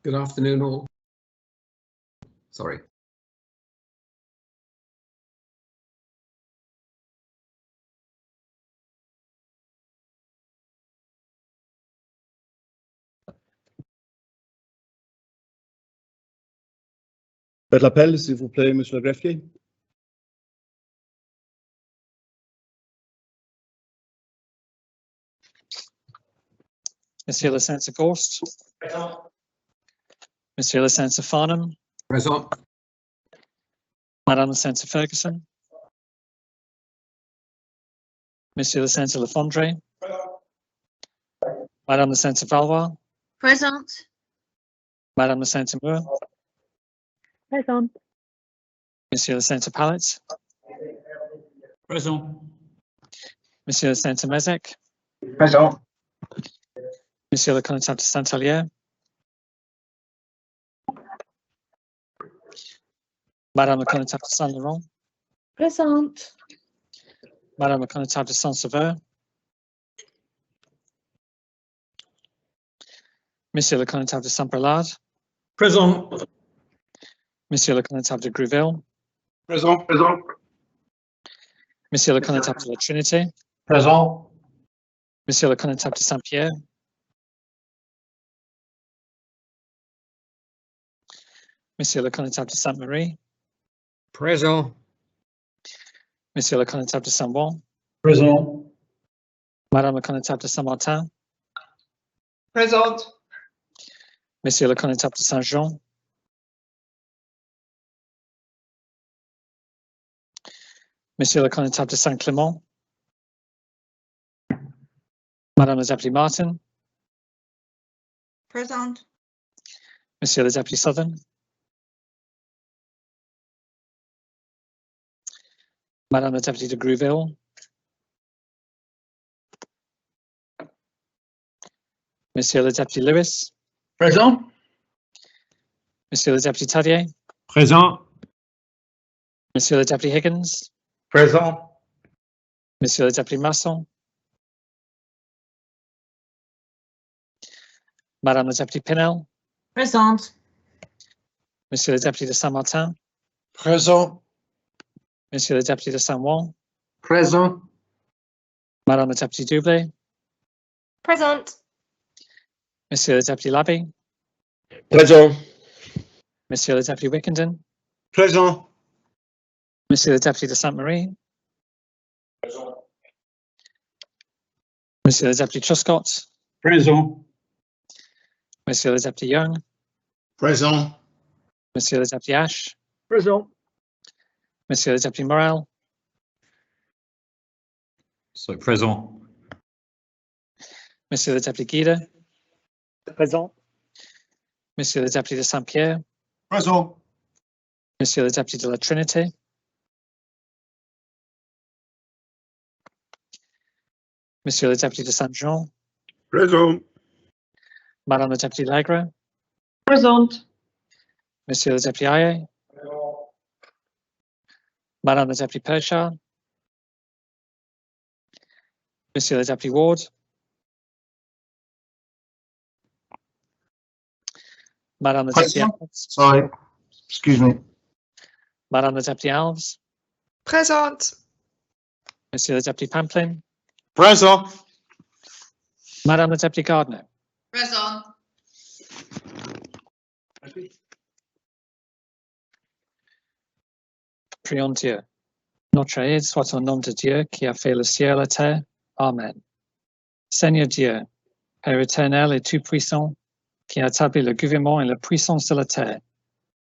Good afternoon, all. Sorry. Faites l'appel, s'il vous plaît, monsieur le greffier. Monsieur Le Sénateur Gorst. Monsieur Le Sénateur Farnham. Present. Madame Le Sénateur Ferguson. Monsieur Le Sénateur Lafondre. Madame Le Sénateur Valois. Present. Madame Le Sénateur Moore. Present. Monsieur Le Sénateur Pallet. Present. Monsieur Le Sénateur Mezek. Présent. Monsieur le Connétable de Saint-Alier. Madame le Connétable de Saint-Laurent. Present. Madame le Connétable de Saint-Sauveur. Monsieur le Connétable de Saint-Brelade. Present. Monsieur le Connétable de Grouville. Présent. Présent. Monsieur le Connétable de la Trinité. Present. Monsieur le Connétable de Saint-Pierre. Monsieur le Connétable de Sainte-Marie. Present. Monsieur le Connétable de Saint-Bon. Present. Madame le Connétable de Saint-Martin. Présent. Monsieur le Connétable de Saint-Jean. Monsieur le Connétable de Saint-Clément. Madame le Deputy Martin. Present. Monsieur le Deputy Southern. Madame le Deputy de Grouville. Monsieur le Deputy Lewis. Présent. Monsieur le Deputy Tadier. Présent. Monsieur le Deputy Higgins. Présent. Monsieur le Deputy Masson. Madame le Deputy Pinel. Present. Monsieur le Deputy de Saint-Martin. Présent. Monsieur le Deputy de Saint-Ouen. Présent. Madame le Deputy Doublé. Present. Monsieur le Deputy Labby. Présent. Monsieur le Deputy Wickenden. Présent. Monsieur le Deputy de Sainte-Marie. Monsieur le Deputy Truscott. Présent. Monsieur le Deputy Young. Présent. Monsieur le Deputy Ash. Présent. Monsieur le Deputy Morel. So present. Monsieur le Deputy Guida. Présent. Monsieur le Deputy de Saint-Pierre. Présent. Monsieur le Deputy de la Trinité. Monsieur le Deputy de Saint-Jean. Présent. Madame le Deputy Legre. Present. Monsieur le Deputy Aye. Madame le Deputy Pershard. Monsieur le Deputy Ward. Madame le Deputy Alves. Sorry. Excuse me. Madame le Deputy Alves. Present. Monsieur le Deputy Pamplin. Présent. Madame le Deputy Gardner. Present. Prions Dieu. Notre aide soit au nom de Dieu qui a fait le ciel et la terre. Amen. Seigneur Dieu, Père éternel et tout-puissant, qui a établi le gouvernement et la puissance de la terre,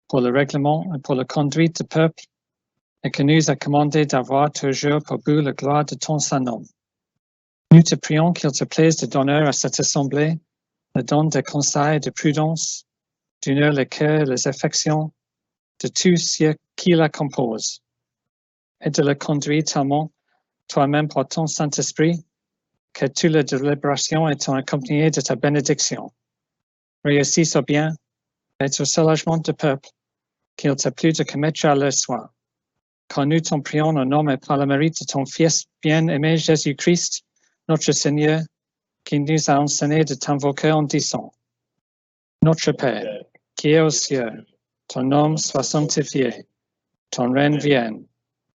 pour le règlement et pour la conduite du peuple, et que nous a commandé d'avoir toujours pour but la gloire de ton Saint-Nom. Nous te prions qu'il te plaise de donner à cette assemblée le don de conseil et de prudence, d'unir le cœur et les affections de tous ceux qui la composent, et de la conduire tellement, toi-même par ton Saint-Esprit, que toutes les délibérations étant accompagnées de ta bénédiction, réussissent au bien et au soulagement du peuple, qu'il t'a plu de commettre à leur soin. Quand nous t'en prions au nom et par le mérite de ton Fils bien-aimé Jésus-Christ, notre Seigneur, qui nous a enseigné de t'invoquer en disant: Notre Père, qui es aux cieux, ton nom soit sanctifié, ton règne vienne,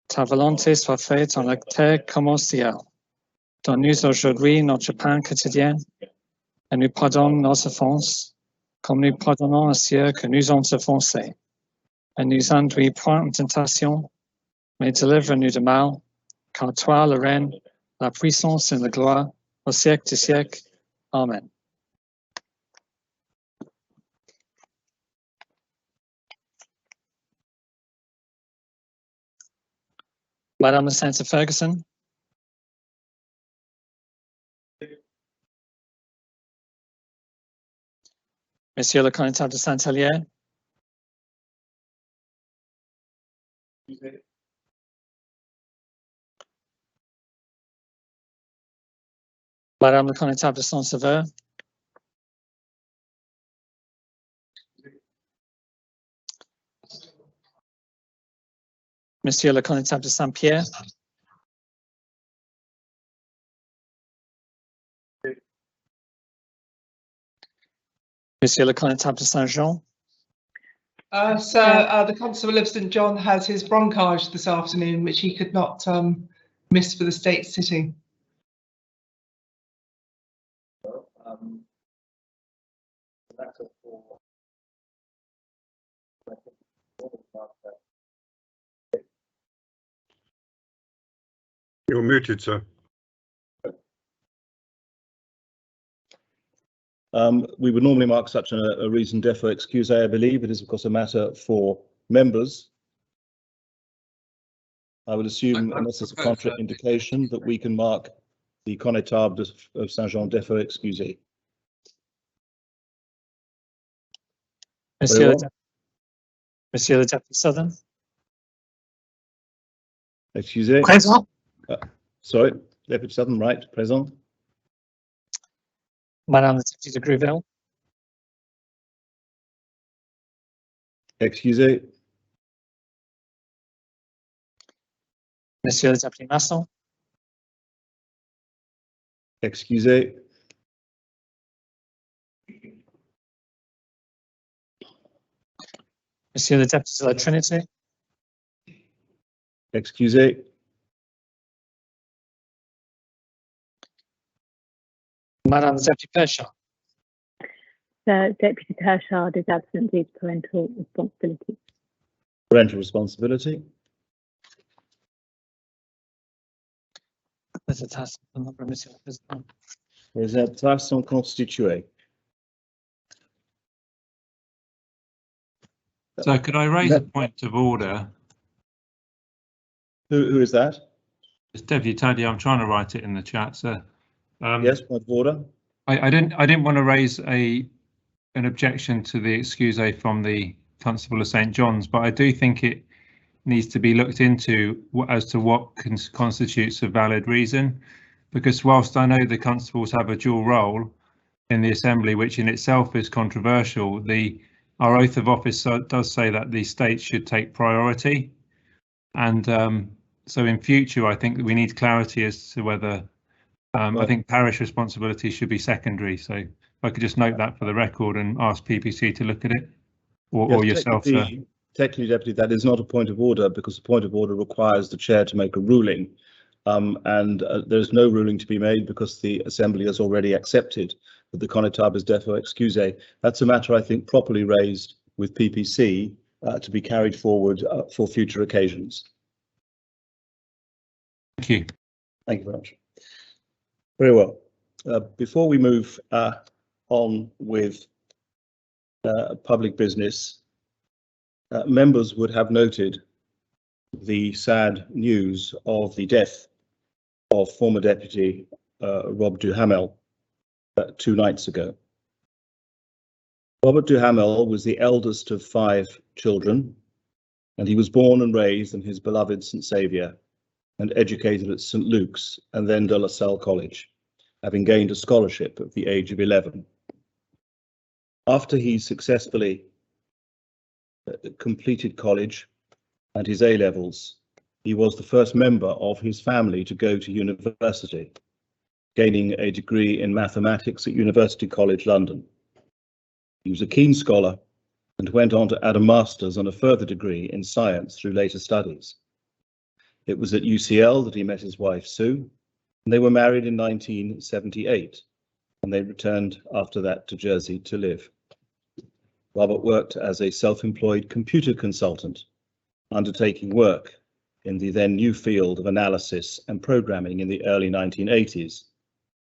ta volonté soit faite en la terre comme au ciel. Donne-nous aujourd'hui notre pain quotidien, et nous pardonne nos offenses, comme nous pardonnons à ceux que nous ont offensés. Et nous induis point en tentation, mais délivre-nous du mal, car toi, le règne, la puissance et la gloire, au siècle des siècles. Amen. Madame Senator Ferguson. Monsieur le Connétable de Saint-Hélier. Madame le Connétable de Saint-Sever. Monsieur le Connétable de Saint-Pierre. Monsieur le Connétable de Saint-Jean. Sir, the Constable of St John has his broncage this afternoon, which he could not miss for the state sitting. You're muted, sir. We would normally mark such a reason defo excuse, I believe. It is, of course, a matter for members. I would assume, unless there's a contraindication, that we can mark the Connétable of Saint-Jean defo excuse. Monsieur le Deputy Southern. Excusez. Présent. Sorry, Deputy Southern, right, présent. Madame la Deputy de Gruville. Excusez. Monsieur le Deputy Masson. Excusez. Monsieur le Deputy de la Trinité. Excusez. Madame la Deputy Pershaw. Deputy Pershard is absent due to parental responsibility. Parental responsibility. Présentation constituée. So could I raise a point of order? Who is that? It's Deputy Taddy. I'm trying to write it in the chat, sir. Yes, point of order. I didn't want to raise an objection to the excuse from the Constable of St John's, but I do think it needs to be looked into as to what constitutes a valid reason, because whilst I know the constables have a dual role in the Assembly, which in itself is controversial, our oath of office does say that the state should take priority, and so in future I think that we need clarity as to whether I think parish responsibility should be secondary. So if I could just note that for the record and ask PPC to look at it, or Yes, yourself, sir. Technically, Deputy, that is not a point of order, because the point of order requires the chair to make a ruling, and there's no ruling to be made because the Assembly has already accepted that the Connétable is defo excuse. That's a matter, I think, properly raised with PPC to be carried forward for future occasions. Thank you. Thank you very much. Very well. Before we move on with public business, members would have noted the sad news of the death of former Deputy Rob Duhamel 2 nights ago. Robert Duhamel was the eldest of 5 children, and he was born and raised in his beloved St Saviour and educated at St Luke's and then De La Salle College, having gained a scholarship at the age of 11. After he successfully completed college and his A-levels, he was the first member of his family to go to university, gaining a degree in mathematics at University College London. He was a keen scholar and went on to add a master's and a further degree in science through later studies. It was at UCL that he met his wife, Sue, and they were married in 1978, and they returned after that to Jersey to live. Robert worked as a self-employed computer consultant, undertaking work in the then new field of analysis and programming in the early 1980s,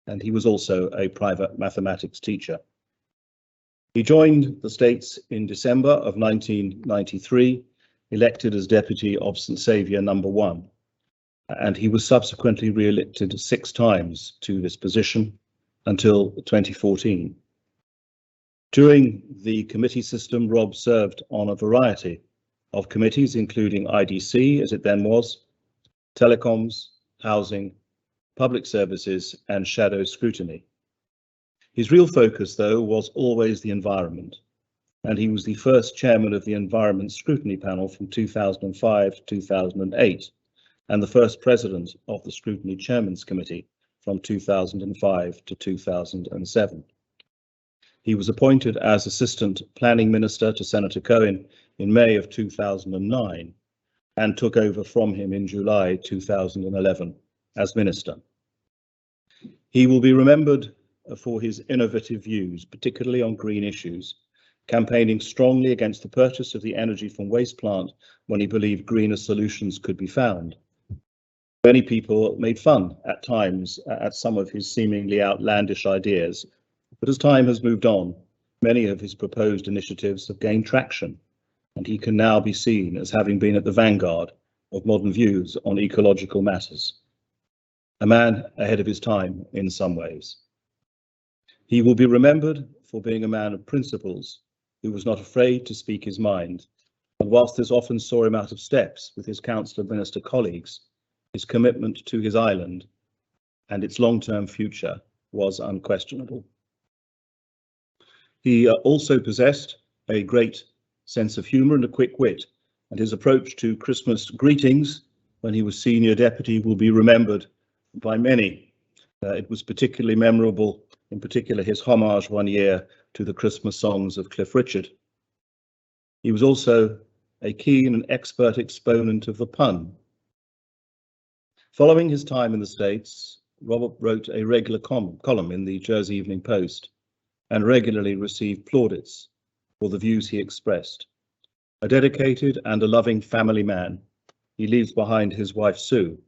and he was also a private mathematics teacher. He joined the States in December of 1993, elected as Deputy of St Saviour No. 1, and he was subsequently re-elected 6 times to this position until 2014. During the committee system, Rob served on a variety of committees, including IDC, as it then was, telecoms, housing, public services, and shadow scrutiny. His real focus, though, was always the environment, and he was the first chairman of the Environment Scrutiny Panel from 2005 to 2008, and the first president of the Scrutiny Chairman's Committee from 2005 to 2007. He was appointed as Assistant Planning Minister to Senator Cohen in May of 2009 and took over from him in July 2011 as Minister. He will be remembered for his innovative views, particularly on green issues, campaigning strongly against the purchase of the energy from waste plant when he believed greener solutions could be found. Many people made fun at times at some of his seemingly outlandish ideas, but as time has moved on, many of his proposed initiatives have gained traction, and he can now be seen as having been at the vanguard of modern views on ecological matters. A man ahead of his time in some ways. He will be remembered for being a man of principles who was not afraid to speak his mind, and whilst this often saw him out of steps with his council and minister colleagues, his commitment to his island and its long-term future was unquestionable. He also possessed a great sense of humour and a quick wit, and his approach to Christmas greetings when he was senior deputy will be remembered by many. It was particularly memorable, in particular his homage one year to the Christmas songs of Cliff Richard. He was also a keen and expert exponent of the pun. Following his time in the States, Robert wrote a regular column in the Jersey Evening Post and regularly received plaudits for the views he expressed. A dedicated and a loving family man, he leaves behind his wife Sue,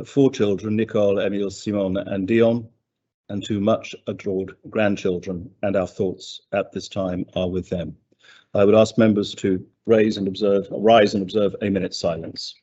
4 children, Nicole, Emile, Simon and Dion, and 2 much adored grandchildren, and our thoughts at this time are with them. I would ask members to rise and observe a minute's silence.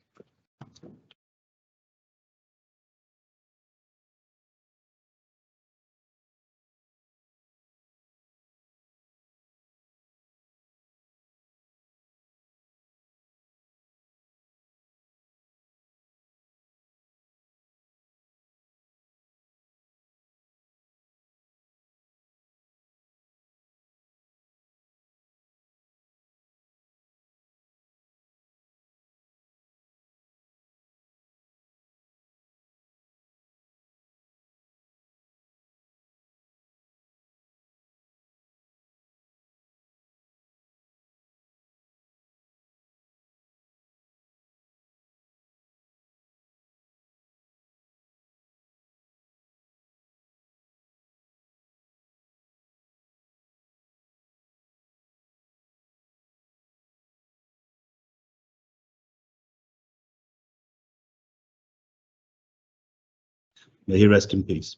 May he rest in peace.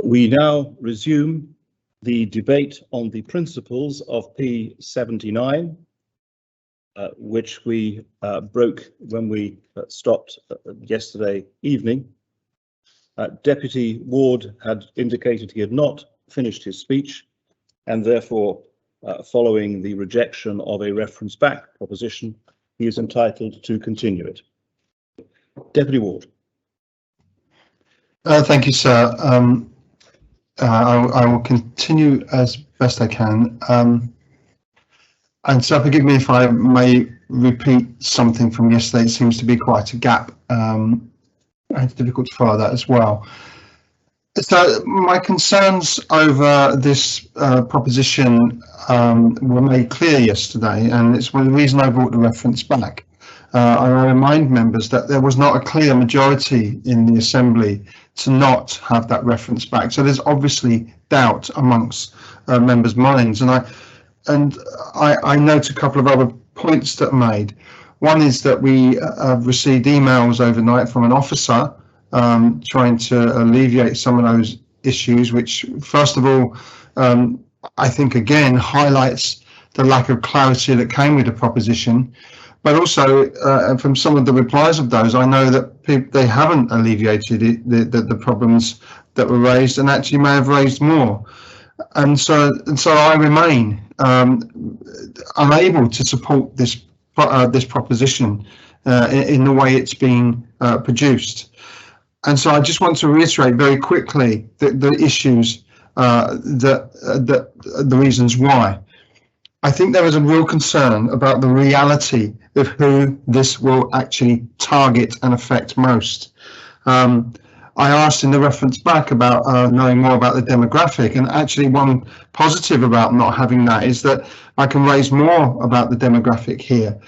We now resume the debate on the principles of P79, which we broke when we stopped yesterday evening. Deputy Ward had indicated he had not finished his speech, and therefore, following the rejection of a reference back proposition, he is entitled to continue it. Deputy Ward. Thank you, sir. I will continue as best I can. And so forgive me if I may repeat something from yesterday. It seems to be quite a gap. It's difficult to follow that as well. So my concerns over this proposition were made clear yesterday, and it's one of the reasons I brought the reference back. I remind members that there was not a clear majority in the Assembly to not have that reference back. So there's obviously doubt amongst members' minds, and I note a couple of other points that are made. One is that we have received emails overnight from an officer trying to alleviate some of those issues, which first of all, I think again highlights the lack of clarity that came with the proposition. But also from some of the replies of those, I know that they haven't alleviated the problems that were raised, and actually may have raised more. And so I remain unable to support this proposition in the way it's being produced. And so I just want to reiterate very quickly the issues, the reasons why. I think there is a real concern about the reality of who this will actually target and affect most. I asked in the reference back about knowing more about the demographic, and actually one positive about not having that is that I can raise more about the demographic here.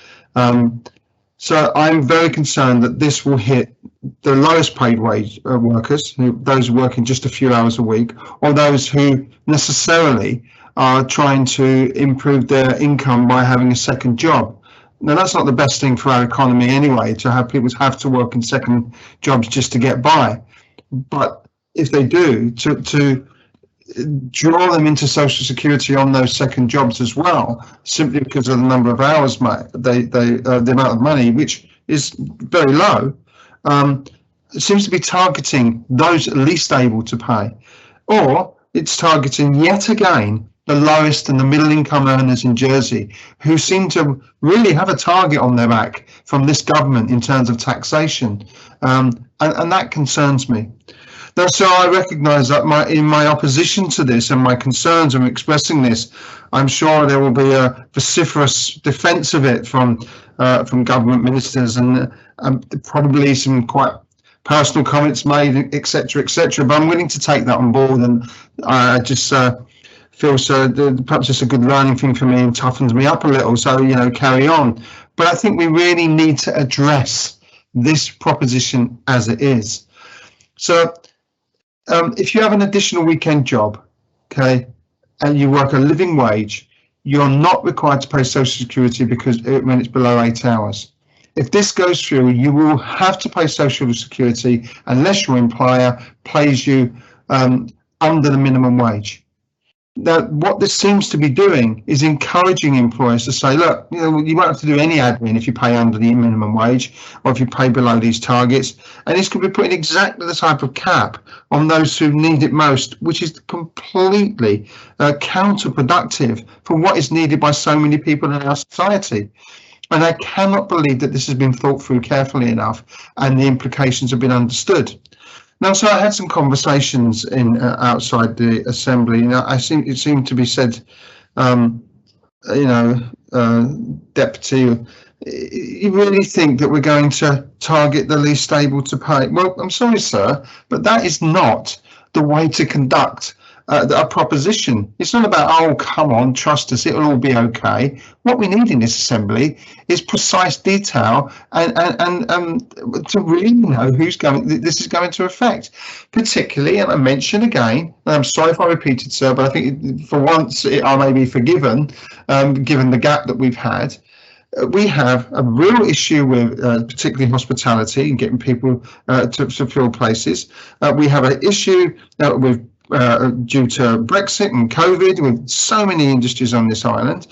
So I'm very concerned that this will hit the lowest paid wage workers, those working just a few hours a week, or those who necessarily are trying to improve their income by having a second job. Now, that's not the best thing for our economy anyway, to have people have to work in second jobs just to get by. But if they do, to draw them into Social Security on those second jobs as well, simply because of the number of hours, the amount of money, which is very low, seems to be targeting those least able to pay. Or it's targeting yet again the lowest and the middle income earners in Jersey, who seem to really have a target on their back from this government in terms of taxation. And that concerns me. Now, so I recognise that in my opposition to this and my concerns in expressing this, I'm sure there will be a vociferous defence of it from government ministers, and probably some quite personal comments made, etc., etc. But I'm willing to take that on board, and I just feel so perhaps it's a good learning thing for me and toughens me up a little. So, you know, carry on. But I think we really need to address this proposition as it is. So if you have an additional weekend job, okay, and you work a living wage, you're not required to pay Social Security because when it's below 8 hours. If this goes through, you will have to pay Social Security unless your employer pays you under the minimum wage. Now, what this seems to be doing is encouraging employers to say, look, you know, you won't have to do any admin if you pay under the minimum wage or if you pay below these targets. And this could be putting exactly the type of cap on those who need it most, which is completely counterproductive for what is needed by so many people in our society. And I cannot believe that this has been thought through carefully enough and the implications have been understood. Now, so I had some conversations outside the Assembly. You know, it seemed to be said, Deputy, you really think that we're going to target the least able to pay? Well, I'm sorry, sir, but that is not the way to conduct a proposition. It's not about, oh, come on, trust us, it'll all be okay. What we need in this Assembly is precise detail and to really know this is going to affect. Particularly, and I mention again, and I'm sorry if I repeated, sir, but I think for once I may be forgiven, given the gap that we've had. We have a real issue with particularly hospitality and getting people to fill places. We have an issue with due to Brexit and COVID, with so many industries on this island.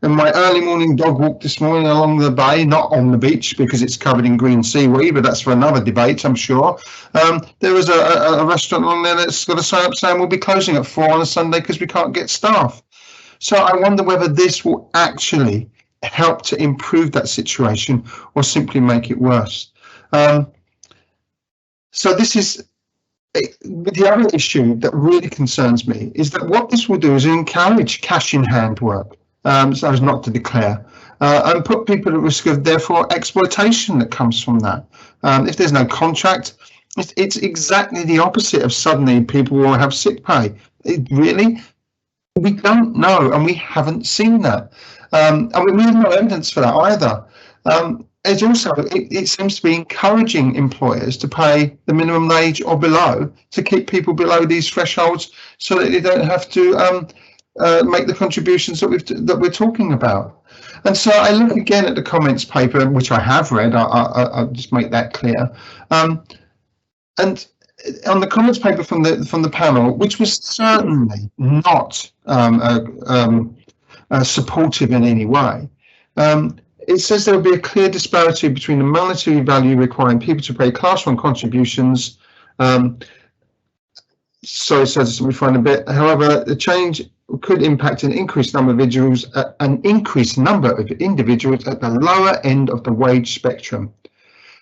In my early morning dog walk this morning along the bay, not on the beach because it's covered in green seaweed, but that's for another debate, I'm sure. There was a restaurant along there that's got a sign up saying we'll be closing at 4 on a Sunday because we can't get staff. So I wonder whether this will actually help to improve that situation or simply make it worse. So this is the other issue that really concerns me, is that what this will do is encourage cash in hand work, so as not to declare. and put people at risk of, therefore, exploitation that comes from that. If there's no contract, it's exactly the opposite of suddenly people will have sick pay. Really? We don't know, and we haven't seen that. And we have no evidence for that either. It's also, it seems to be encouraging employers to pay the minimum wage or below to keep people below these thresholds so that they don't have to make the contributions that we're talking about. And so I look again at the comments paper, which I have read. I'll just make that clear. And on the comments paper from the panel, which was certainly not supportive in any way, it says there will be a clear disparity between the monetary value requiring people to pay Class 1 contributions. Sorry, it says we find a bit. However, the change could impact an increased number of individuals at the lower end of the wage spectrum.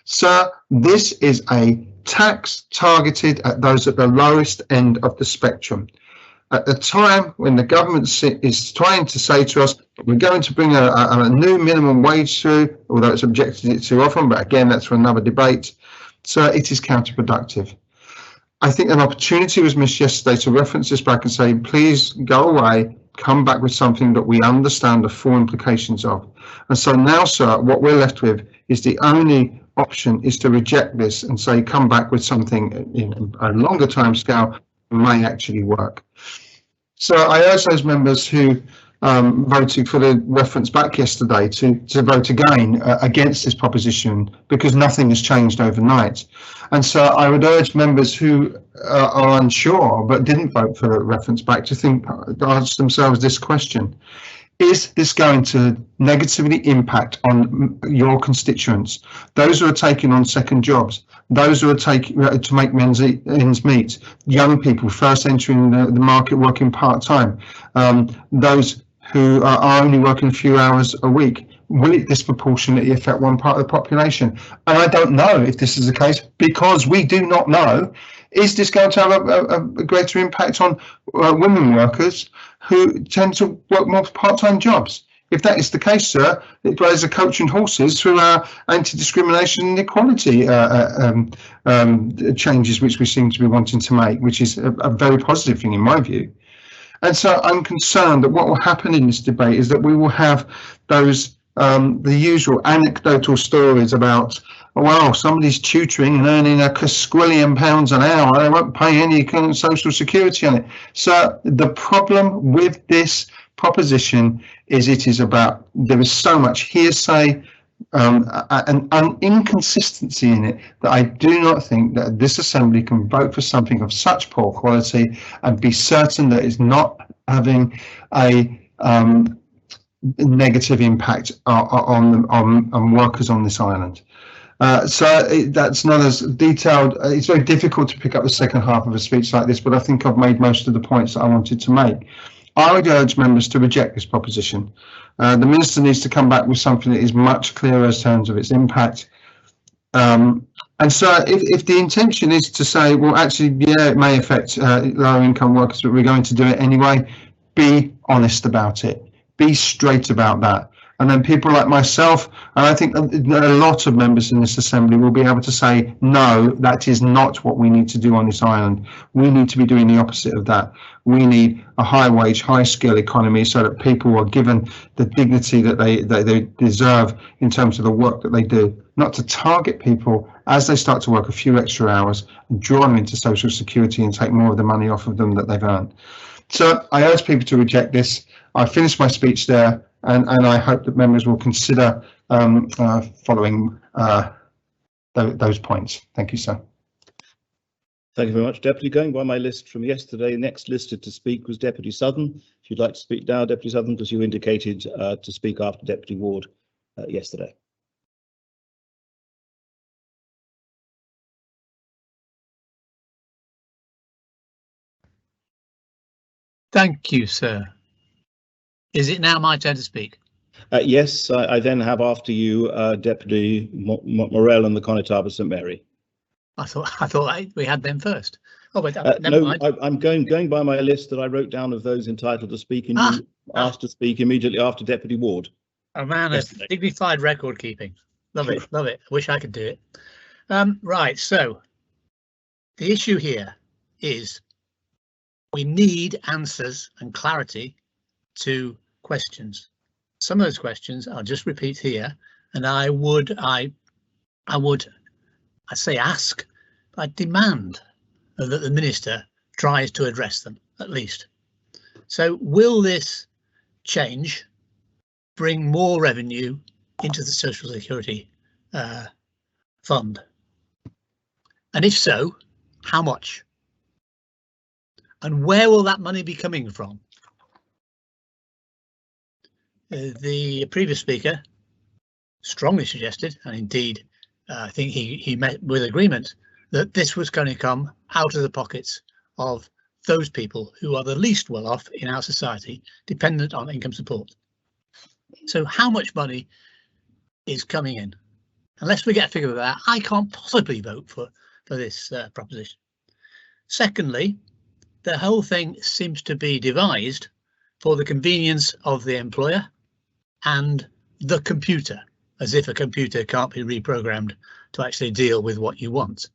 Sir, this is a tax targeted at those at the lowest end of the spectrum. At the time when the government is trying to say to us, we're going to bring a new minimum wage through, although it's objected it too often, but again, that's for another debate. So it is counterproductive. I think an opportunity was missed yesterday to reference this back and say, please go away, come back with something that we understand the full implications of. And so now, sir, what we're left with is the only option is to reject this and say, come back with something in a longer time scale may actually work. So I urge those members who voted for the reference back yesterday to vote again against this proposition, because nothing has changed overnight. And so I would urge members who are unsure but didn't vote for the reference back to ask themselves this question. Is this going to negatively impact on your constituents, those who are taking on second jobs, those who are taking to make ends meet, young people first entering the market working part-time, those who are only working a few hours a week? Will it disproportionately affect one part of the population? And I don't know if this is the case, because we do not know. Is this going to have a greater impact on women workers who tend to work more part-time jobs? If that is the case, sir, it plays a coach and horses through our anti-discrimination and equality changes which we seem to be wanting to make, which is a very positive thing in my view. And so I'm concerned that what will happen in this debate is that we will have those the usual anecdotal stories about, well, somebody's tutoring and earning a quadrillion pounds an hour, they won't pay any kind of social security on it. So the problem with this proposition is there is so much hearsay and an inconsistency in it that I do not think that this assembly can vote for something of such poor quality and be certain that it's not having a negative impact on workers on this island. That's not as detailed. It's very difficult to pick up the second half of a speech like this, but I think I've made most of the points that I wanted to make. I would urge members to reject this proposition. The Minister needs to come back with something that is much clearer in terms of its impact. And so if the intention is to say, well, actually, yeah, it may affect lower income workers, but we're going to do it anyway, be honest about it. Be straight about that. And then people like myself, and I think a lot of members in this assembly will be able to say, no, that is not what we need to do on this island. We need to be doing the opposite of that. We need a high wage, high skill economy so that people are given the dignity that they deserve in terms of the work that they do, not to target people as they start to work a few extra hours and draw them into social security and take more of the money off of them that they've earned. So I urge people to reject this. I finished my speech there, and I hope that members will consider following those points. Thank you, sir. Thank you very much, Deputy. Going by my list from yesterday, next listed to speak was Deputy Southern. If you'd like to speak now, Deputy Southern, because you indicated to speak after Deputy Ward yesterday. Thank you, sir. Is it now my turn to speak? Yes, I then have after you Deputy Morell and the Connétable St Mary. I thought we had them first. Oh, wait, never no, mind. I'm going by my list that I wrote down of those entitled to speak, and you asked to speak immediately after Deputy Ward. A man of dignified record keeping. Love it, love it. I wish I could do it. Right, so the issue here is we need answers and clarity to questions. Some of those questions I'll just repeat here, and I say ask, I demand that the minister tries to address them at least. So will this change bring more revenue into the Social Security fund? And if so, how much? And where will that money be coming from? The previous speaker strongly suggested, and indeed I think he met with agreement, that this was going to come out of the pockets of those people who are the least well off in our society, dependent on income support. So how much money is coming in? Unless we get a figure of that, I can't possibly vote for this proposition. Secondly, the whole thing seems to be devised for the convenience of the employer and the computer, as if a computer can't be reprogrammed to actually deal with what you want.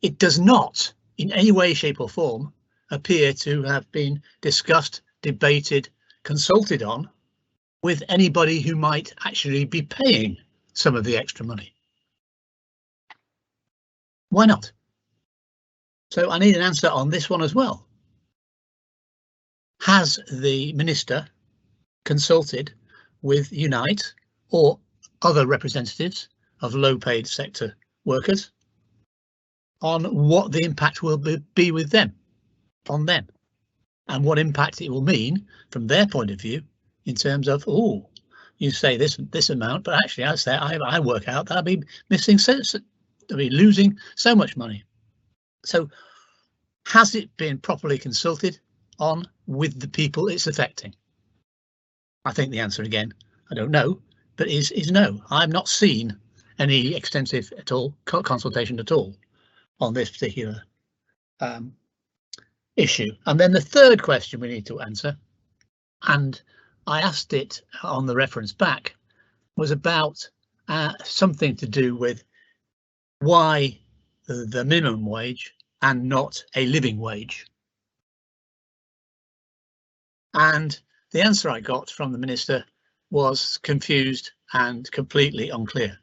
It does not in any way, shape or form appear to have been discussed, debated, consulted on with anybody who might actually be paying some of the extra money. Why not? So I need an answer on this one as well. Has the minister consulted with Unite or other representatives of low-paid sector workers on what the impact will be with them, on them, and what impact it will mean from their point of view in terms of, oh, you say this amount, but actually I say I work out that I'll be missing, I'll be losing so much money. So has it been properly consulted on with the people it's affecting? I think the answer again, I don't know, but is no. I've not seen any extensive at all consultation at all on this particular issue. And then the third question we need to answer, and I asked it on the reference back, was about something to do with why the minimum wage and not a living wage. And the answer I got from the minister was confused and completely unclear.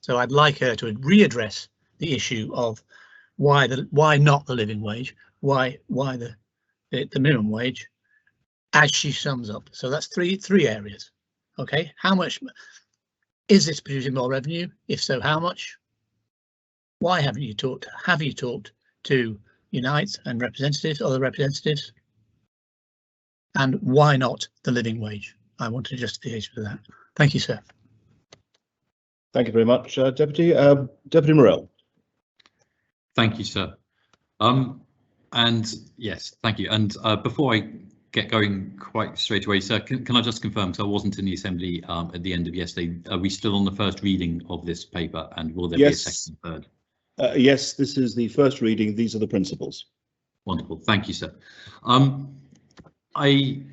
So I'd like her to readdress the issue of why not the living wage, why the minimum wage, as she sums up. So that's three areas. Okay, how much is this producing more revenue? If so, how much? Why haven't you talked? Have you talked to Unite and representatives, other representatives? And why not the living wage? I want a justification for that. Thank you, sir. Thank you very much, Deputy. Deputy Morell. Thank you, sir. And yes, thank you. And before I get going quite straight away, sir, can I just confirm, because I wasn't in the Assembly at the end of yesterday, are we still on the first reading of this paper, and will there be a second and third? Yes, this is the first reading. These are the principles. Wonderful. Thank you, sir. I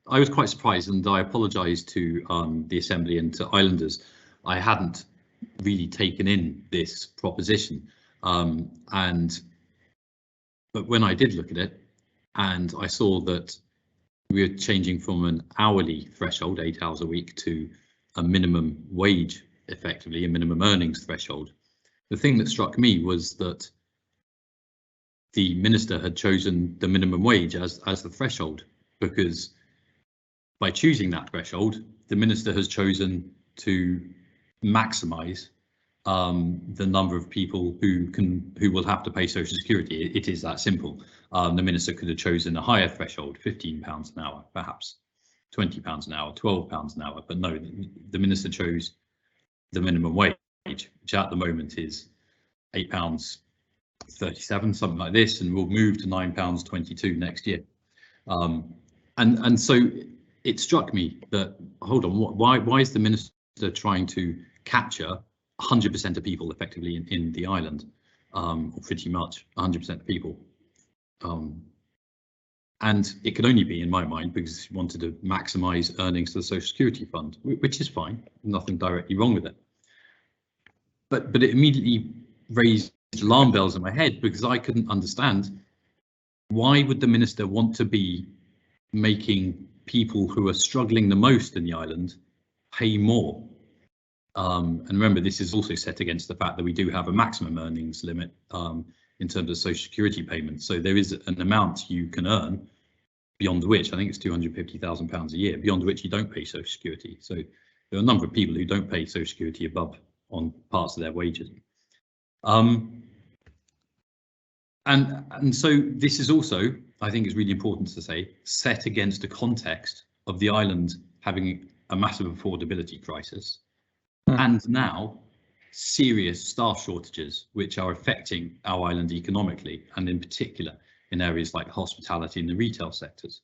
was quite surprised, and I apologise to the Assembly and to Islanders. I hadn't really taken in this proposition, but when I did look at it, and I saw that we were changing from an hourly threshold, 8 hours a week, to a minimum wage, effectively a minimum earnings threshold, the thing that struck me was that the minister had chosen the minimum wage as the threshold, because by choosing that threshold, the minister has chosen to maximise the number of people who will have to pay Social Security. It is that simple. The minister could have chosen a higher threshold, £15 an hour, perhaps £20 an hour, £12 an hour, but no, the minister chose the minimum wage, which at the moment is £8.37, something like this, and will move to £9.22 next year. And so it struck me that, hold on, why is the minister trying to capture 100% of people effectively in the island, or pretty much 100% of people, And it could only be, in my mind, because you wanted to maximise earnings to the Social Security Fund, which is fine, nothing directly wrong with it. But it immediately raised alarm bells in my head, because I couldn't understand, why would the minister want to be making people who are struggling the most in the island pay more? And remember, this is also set against the fact that we do have a maximum earnings limit in terms of Social Security payments. So there is an amount you can earn beyond which, I think it's £250,000 a year, beyond which you don't pay Social Security. So there are a number of people who don't pay Social Security above on parts of their wages. And so this is also, I think it's really important to say, set against the context of the island having a massive affordability crisis, and now serious staff shortages, which are affecting our island economically, and in particular in areas like hospitality and the retail sectors,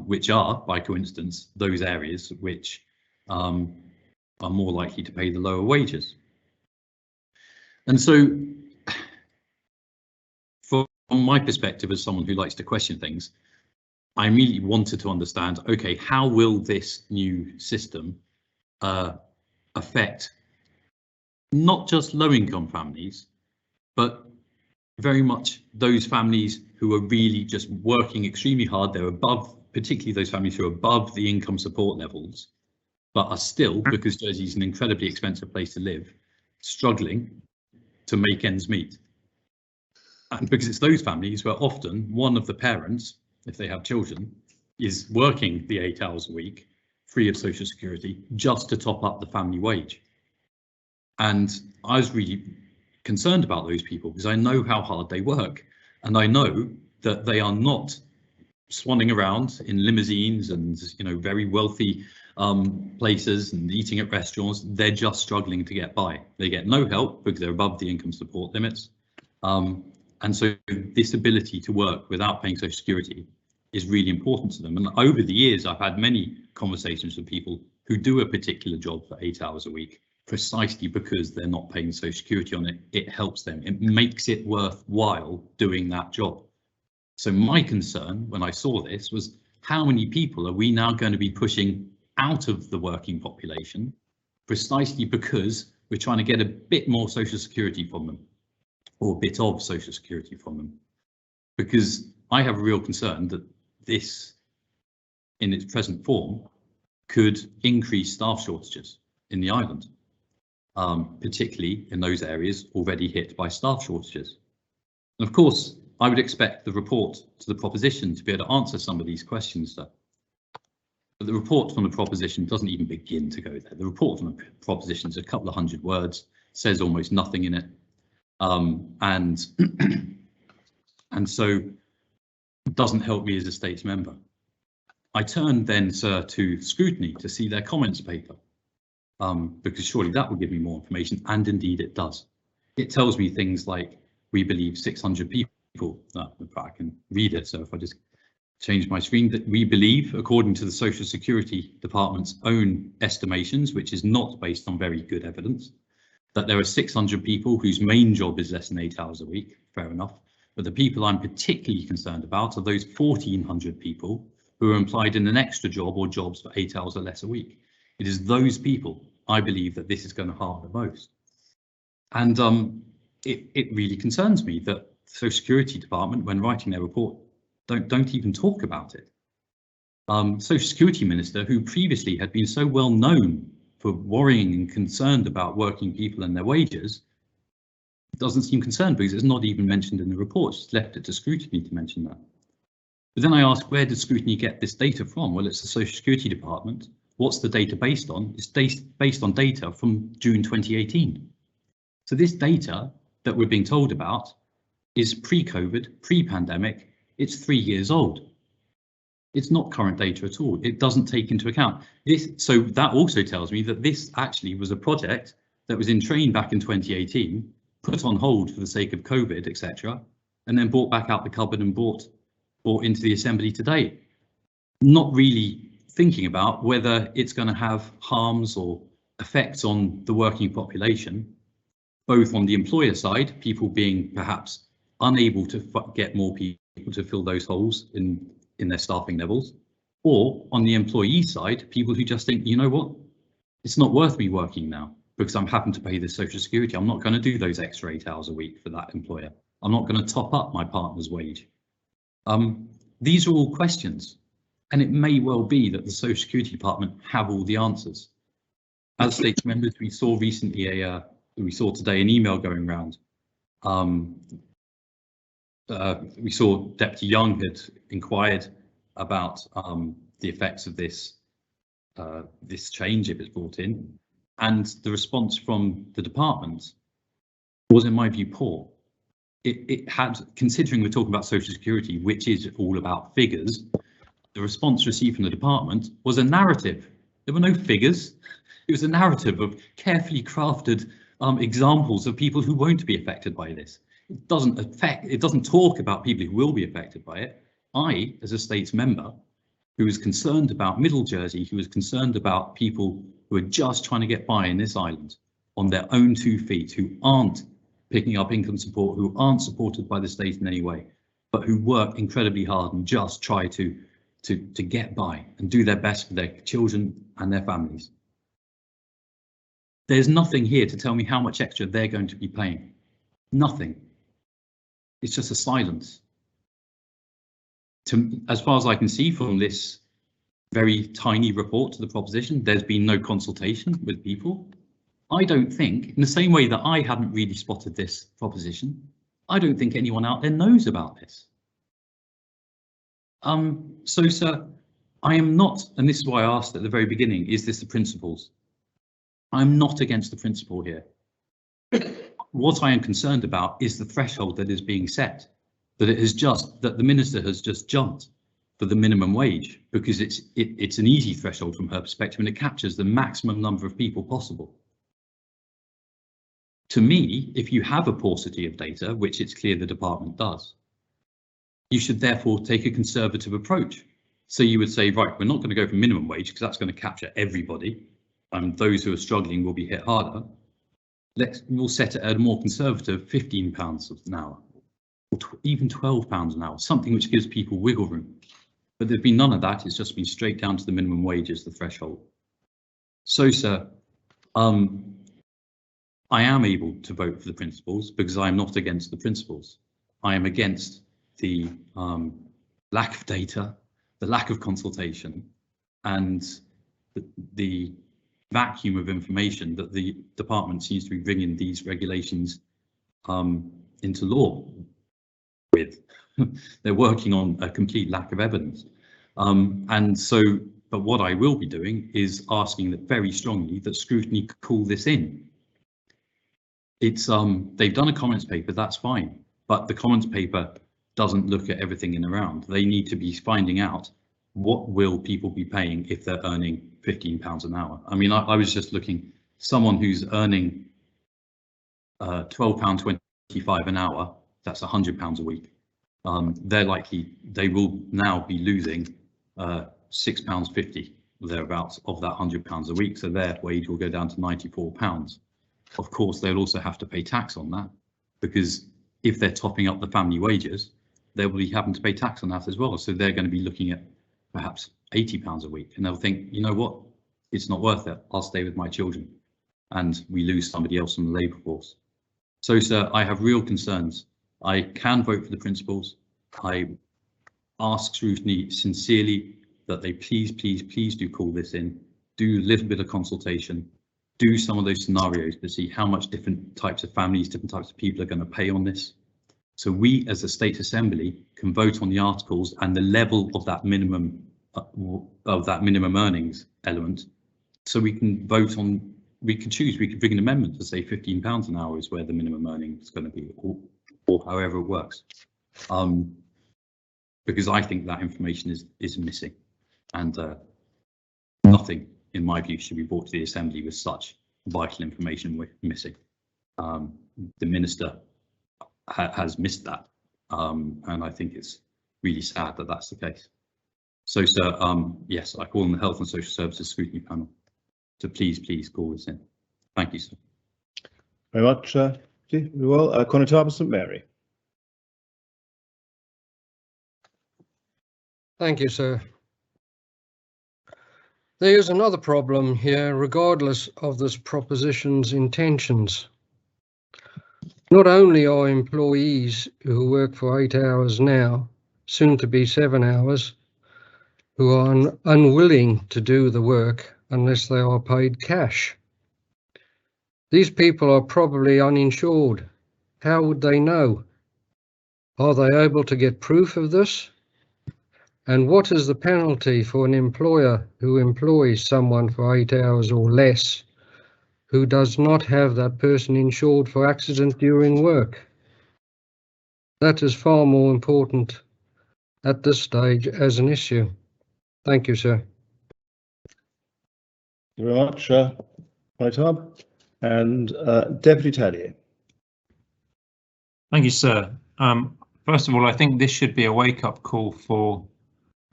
which are, by coincidence, those areas which are more likely to pay the lower wages. And so, from my perspective as someone who likes to question things, I immediately wanted to understand, okay, how will this new system affect not just low-income families, but very much those families who are really just working extremely hard. They're above, particularly those families who are above the income support levels, but are still, because Jersey is an incredibly expensive place to live, struggling to make ends meet. And because it's those families where often one of the parents, if they have children, is working the 8 hours a week, free of Social Security, just to top up the family wage. And I was really concerned about those people, because I know how hard they work, and I know that they are not swanning around in limousines and, you know, very wealthy places and eating at restaurants. They're just struggling to get by. They get no help because they're above the income support limits. And so this ability to work without paying Social Security is really important to them. And over the years, I've had many conversations with people who do a particular job for 8 hours a week, precisely because they're not paying Social Security on it. It helps them. It makes it worthwhile doing that job. So my concern when I saw this was, how many people are we now going to be pushing out of the working population, precisely because we're trying to get a bit more Social Security from them, or a bit of Social Security from them? Because I have a real concern that this, in its present form, could increase staff shortages in the island, particularly in those areas already hit by staff shortages. And of course, I would expect the report to the proposition to be able to answer some of these questions, sir. But the report from the proposition doesn't even begin to go there. The report from the proposition is a couple of hundred words, says almost nothing in it. And so it doesn't help me as a States member. I turned then, sir, to scrutiny to see their comments paper, because surely that will give me more information, and indeed it does. It tells me things like, we believe 600 people, if I can read it, so if I just change my screen, that we believe, according to the Social Security Department's own estimations, which is not based on very good evidence, that there are 600 people whose main job is less than 8 hours a week. Fair enough. But the people I'm particularly concerned about are those 1,400 people who are employed in an extra job or jobs for 8 hours or less a week. It is those people, I believe, that this is going to harm the most. And it really concerns me that the Social Security Department, when writing their report, don't even talk about it. Social Security Minister, who previously had been so well known for worrying and concerned about working people and their wages, doesn't seem concerned because it's not even mentioned in the report. Just left it to scrutiny to mention that. But then I ask, where did scrutiny get this data from? Well, it's the Social Security Department. What's the data based on? It's based on data from June 2018. So this data that we're being told about is pre-COVID, pre-pandemic. It's 3 years old. It's not current data at all. It doesn't take into account this. So that also tells me that this actually was a project that was in train back in 2018, put on hold for the sake of COVID, etc., and then brought back out the cupboard and brought into the Assembly today. Not really thinking about whether it's going to have harms or effects on the working population, both on the employer side, people being perhaps unable to get more people to fill those holes in in their staffing levels, or on the employee side, people who just think, you know what, it's not worth me working now because I'm having to pay this social security. I'm not going to do those extra 8 hours a week for that employer. I'm not going to top up my partner's wage. These are all questions, and it may well be that the Social Security Department have all the answers. As state members, we saw recently we saw today an email going around. We saw Deputy Young had inquired about the effects of this change if it's brought in, and the response from the department was, in my view, poor. It had, considering we're talking about Social Security, which is all about figures, the response received from the department was a narrative. There were no figures. It was a narrative of carefully crafted examples of people who won't be affected by this. It doesn't talk about people who will be affected by it. I, as a state's member, who is concerned about Middle Jersey, who is concerned about people who are just trying to get by in this island on their own 2 feet, who aren't picking up income support, who aren't supported by the state in any way, but who work incredibly hard and just try to get by and do their best for their children and their families. There's nothing here to tell me how much extra they're going to be paying. Nothing. It's just a silence. As far as I can see from this very tiny report to the proposition, there's been no consultation with people. I don't think, in the same way that I hadn't really spotted this proposition, I don't think anyone out there knows about this. So, sir, I am not, and this is why I asked at the very beginning, is this the principles? I'm not against the principle here. What I am concerned about is the threshold that is being set, that the minister has just jumped for the minimum wage, because it's an easy threshold from her perspective and it captures the maximum number of people possible. To me, if you have a paucity of data, which it's clear the department does, you should therefore take a conservative approach. So you would say, right, we're not going to go for minimum wage because that's going to capture everybody, and those who are struggling will be hit harder. We'll set it at a more conservative £15 an hour, or even £12 an hour, something which gives people wiggle room. But there's been none of that. It's just been straight down to the minimum wage as the threshold. So, sir, I am able to vote for the principles because I am not against the principles. I am against the lack of data, the lack of consultation, and the vacuum of information that the department seems to be bringing these regulations into law with. They're working on a complete lack of evidence. But what I will be doing is asking that very strongly that scrutiny call this in. It's they've done a comments paper, that's fine, but the comments paper doesn't look at everything in the round. They need to be finding out what will people be paying if they're earning £15 an hour. I mean, I was just looking, someone who's earning £12.25 an hour, that's £100 a week. They will now be losing £6.50 thereabouts of that £100 a week. So their wage will go down to £94. Of course, they'll also have to pay tax on that, because if they're topping up the family wages, they will be having to pay tax on that as well. So they're going to be looking at perhaps £80 a week, and they'll think, you know what, it's not worth it. I'll stay with my children, and we lose somebody else from the labour force. So, sir, I have real concerns. I can vote for the principles. I ask scrutiny sincerely that they please do call this in, do a little bit of consultation, do some of those scenarios to see how much different types of families, different types of people are going to pay on this. So we as a state assembly can vote on the articles and the level of that minimum earnings element. So we can vote on, we can bring an amendment to say £15 an hour is where the minimum earning is going to be, or however it works. Because I think that information is missing, and nothing, in my view, should be brought to the Assembly with such vital information missing. The Minister has missed that, and I think it's really sad that that's the case. So, sir, yes, I call on the Health and Social Services Scrutiny Panel to please call this in. Thank you, sir. Very much. Well, Conor St Mary. Thank you, sir. There is another problem here, regardless of this proposition's intentions. Not only are employees who work for 8 hours now, soon to be 7 hours, who are unwilling to do the work unless they are paid cash. These people are probably uninsured. How would they know? Are they able to get proof of this? And what is the penalty for an employer who employs someone for 8 hours or less who does not have that person insured for accident during work? That is far more important at this stage as an issue. Thank you, sir. Thank you very much, Maitab. And Deputy Tadier. Thank you, sir. First of all, I think this should be a wake-up call for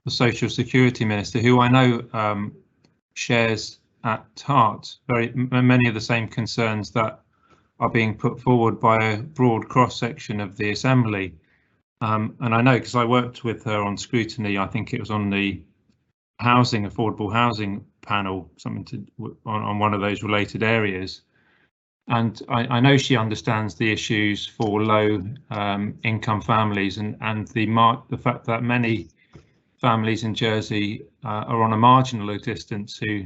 the Social Security Minister, who I know shares at heart many of the same concerns that are being put forward by a broad cross-section of the Assembly. And I know because I worked with her on scrutiny, I think it was on the affordable housing panel, on one of those related areas. And I know she understands the issues for low income families and the fact that many families in Jersey are on a marginal distance who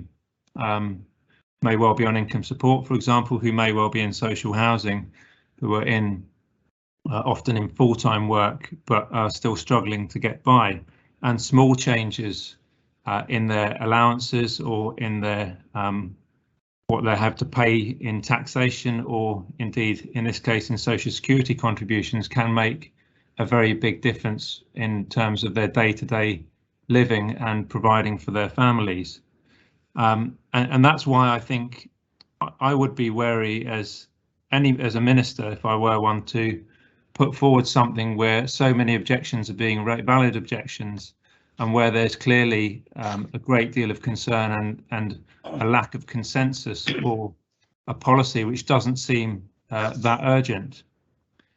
may well be on income support, for example, who may well be in social housing, who are often in full-time work but are still struggling to get by. And small changes in their allowances or in their what they have to pay in taxation, or indeed in this case in social security contributions, can make a very big difference in terms of their day-to-day living and providing for their families. And that's why I think I would be wary as a minister, if I were one, to put forward something where so many objections are being valid objections, and where there's clearly a great deal of concern and a lack of consensus for a policy which doesn't seem that urgent.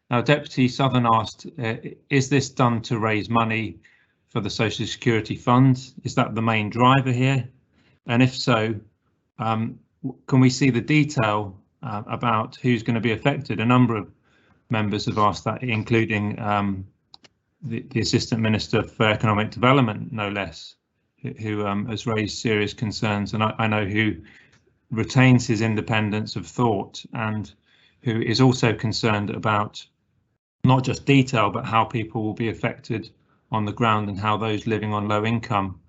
Now, Deputy Southern asked, is this done to raise money for the Social Security Fund? Is that the main driver here? And if so, can we see the detail about who's going to be affected? A number of members have asked that, including the Assistant Minister for Economic Development, no less, who has raised serious concerns, and I know who retains his independence of thought and who is also concerned about not just detail, but how people will be affected on the ground and how those living on low income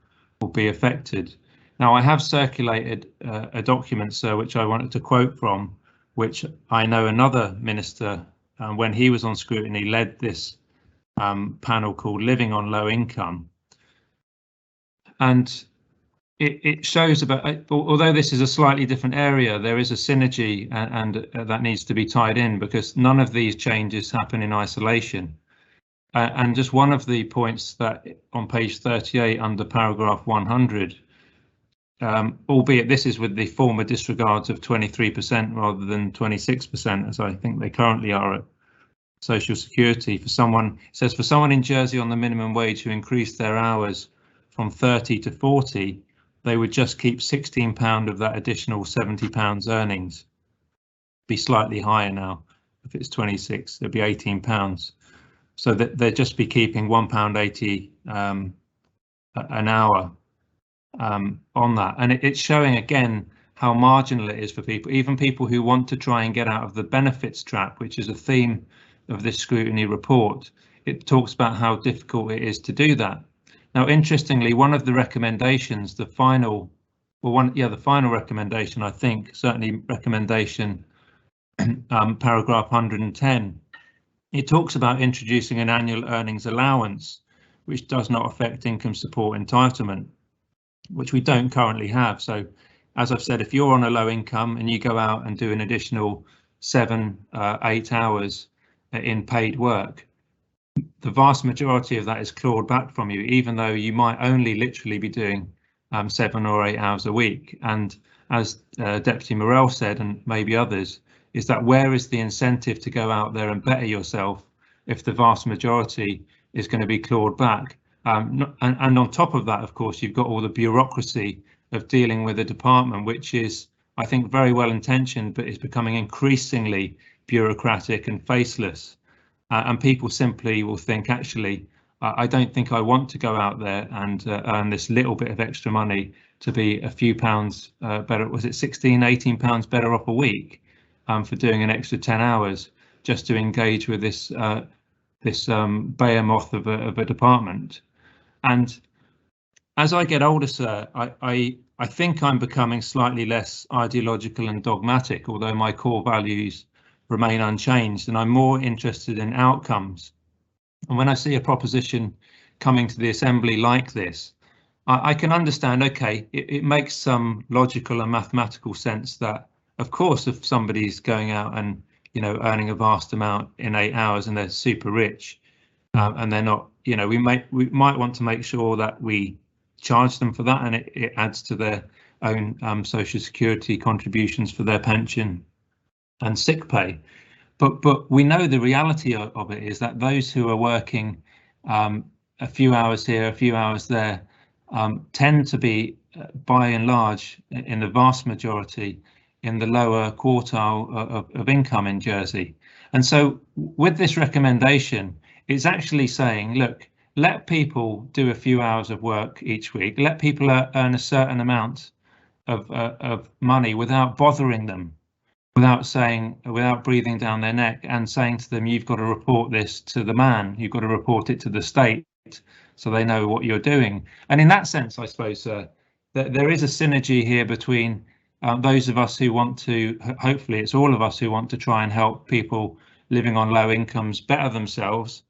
will be affected. Now, I have circulated a document, sir, which I wanted to quote from, which I know another minister, when he was on scrutiny, led this panel called Living on Low Income. And it shows about, although this is a slightly different area, there is a synergy and that needs to be tied in, because none of these changes happen in isolation. And just one of the points that on page 38 under paragraph 100, albeit this is with the former disregards of 23% rather than 26%, as I think they currently are at Social Security, it says for someone in Jersey on the minimum wage who increased their hours from 30 to 40, they would just keep £16 of that additional £70 earnings. Be slightly higher now. If it's 26, it'd be £18. So that they'd just be keeping £1.80 an hour on that. And it's showing again how marginal it is for people, even people who want to try and get out of the benefits trap, which is a theme of this scrutiny report. It talks about how difficult it is to do that. Now, interestingly, one of the recommendations, the final recommendation, I think, certainly recommendation paragraph 110, it talks about introducing an annual earnings allowance, which does not affect income support entitlement, which we don't currently have. So, as I've said, if you're on a low income and you go out and do an additional 7-8 hours in paid work, the vast majority of that is clawed back from you, even though you might only literally be doing 7 or 8 hours a week. And as Deputy Morell said, and maybe others, is that where is the incentive to go out there and better yourself if the vast majority is going to be clawed back? And on top of that, of course, you've got all the bureaucracy of dealing with a department, which is, I think, very well intentioned, but is becoming increasingly bureaucratic and faceless. And people simply will think, actually, I don't think I want to go out there and earn this little bit of extra money to be a few pounds better. Was it 16, 18 pounds better off a week for doing an extra 10 hours just to engage with this behemoth of a department? And as I get older, sir, I think I'm becoming slightly less ideological and dogmatic, although my core values remain unchanged, and I'm more interested in outcomes. And when I see a proposition coming to the Assembly like this, I can understand, okay, it makes some logical and mathematical sense that, of course, if somebody's going out and, you know, earning a vast amount in 8 hours and they're super rich, and they're not, you know, we might want to make sure that we charge them for that, and it adds to their own social security contributions for their pension and sick pay. But we know the reality of it is that those who are working a few hours here, a few hours there, tend to be, by and large, in the vast majority, in the lower quartile of income in Jersey. And so with this recommendation, it's actually saying, look, let people do a few hours of work each week, let people earn a certain amount of money without bothering them, without breathing down their neck and saying to them, you've got to report this to the man, you've got to report it to the state so they know what you're doing. And in that sense, I suppose that there is a synergy here between those of us who want to, hopefully it's all of us who want to try and help people living on low incomes better themselves,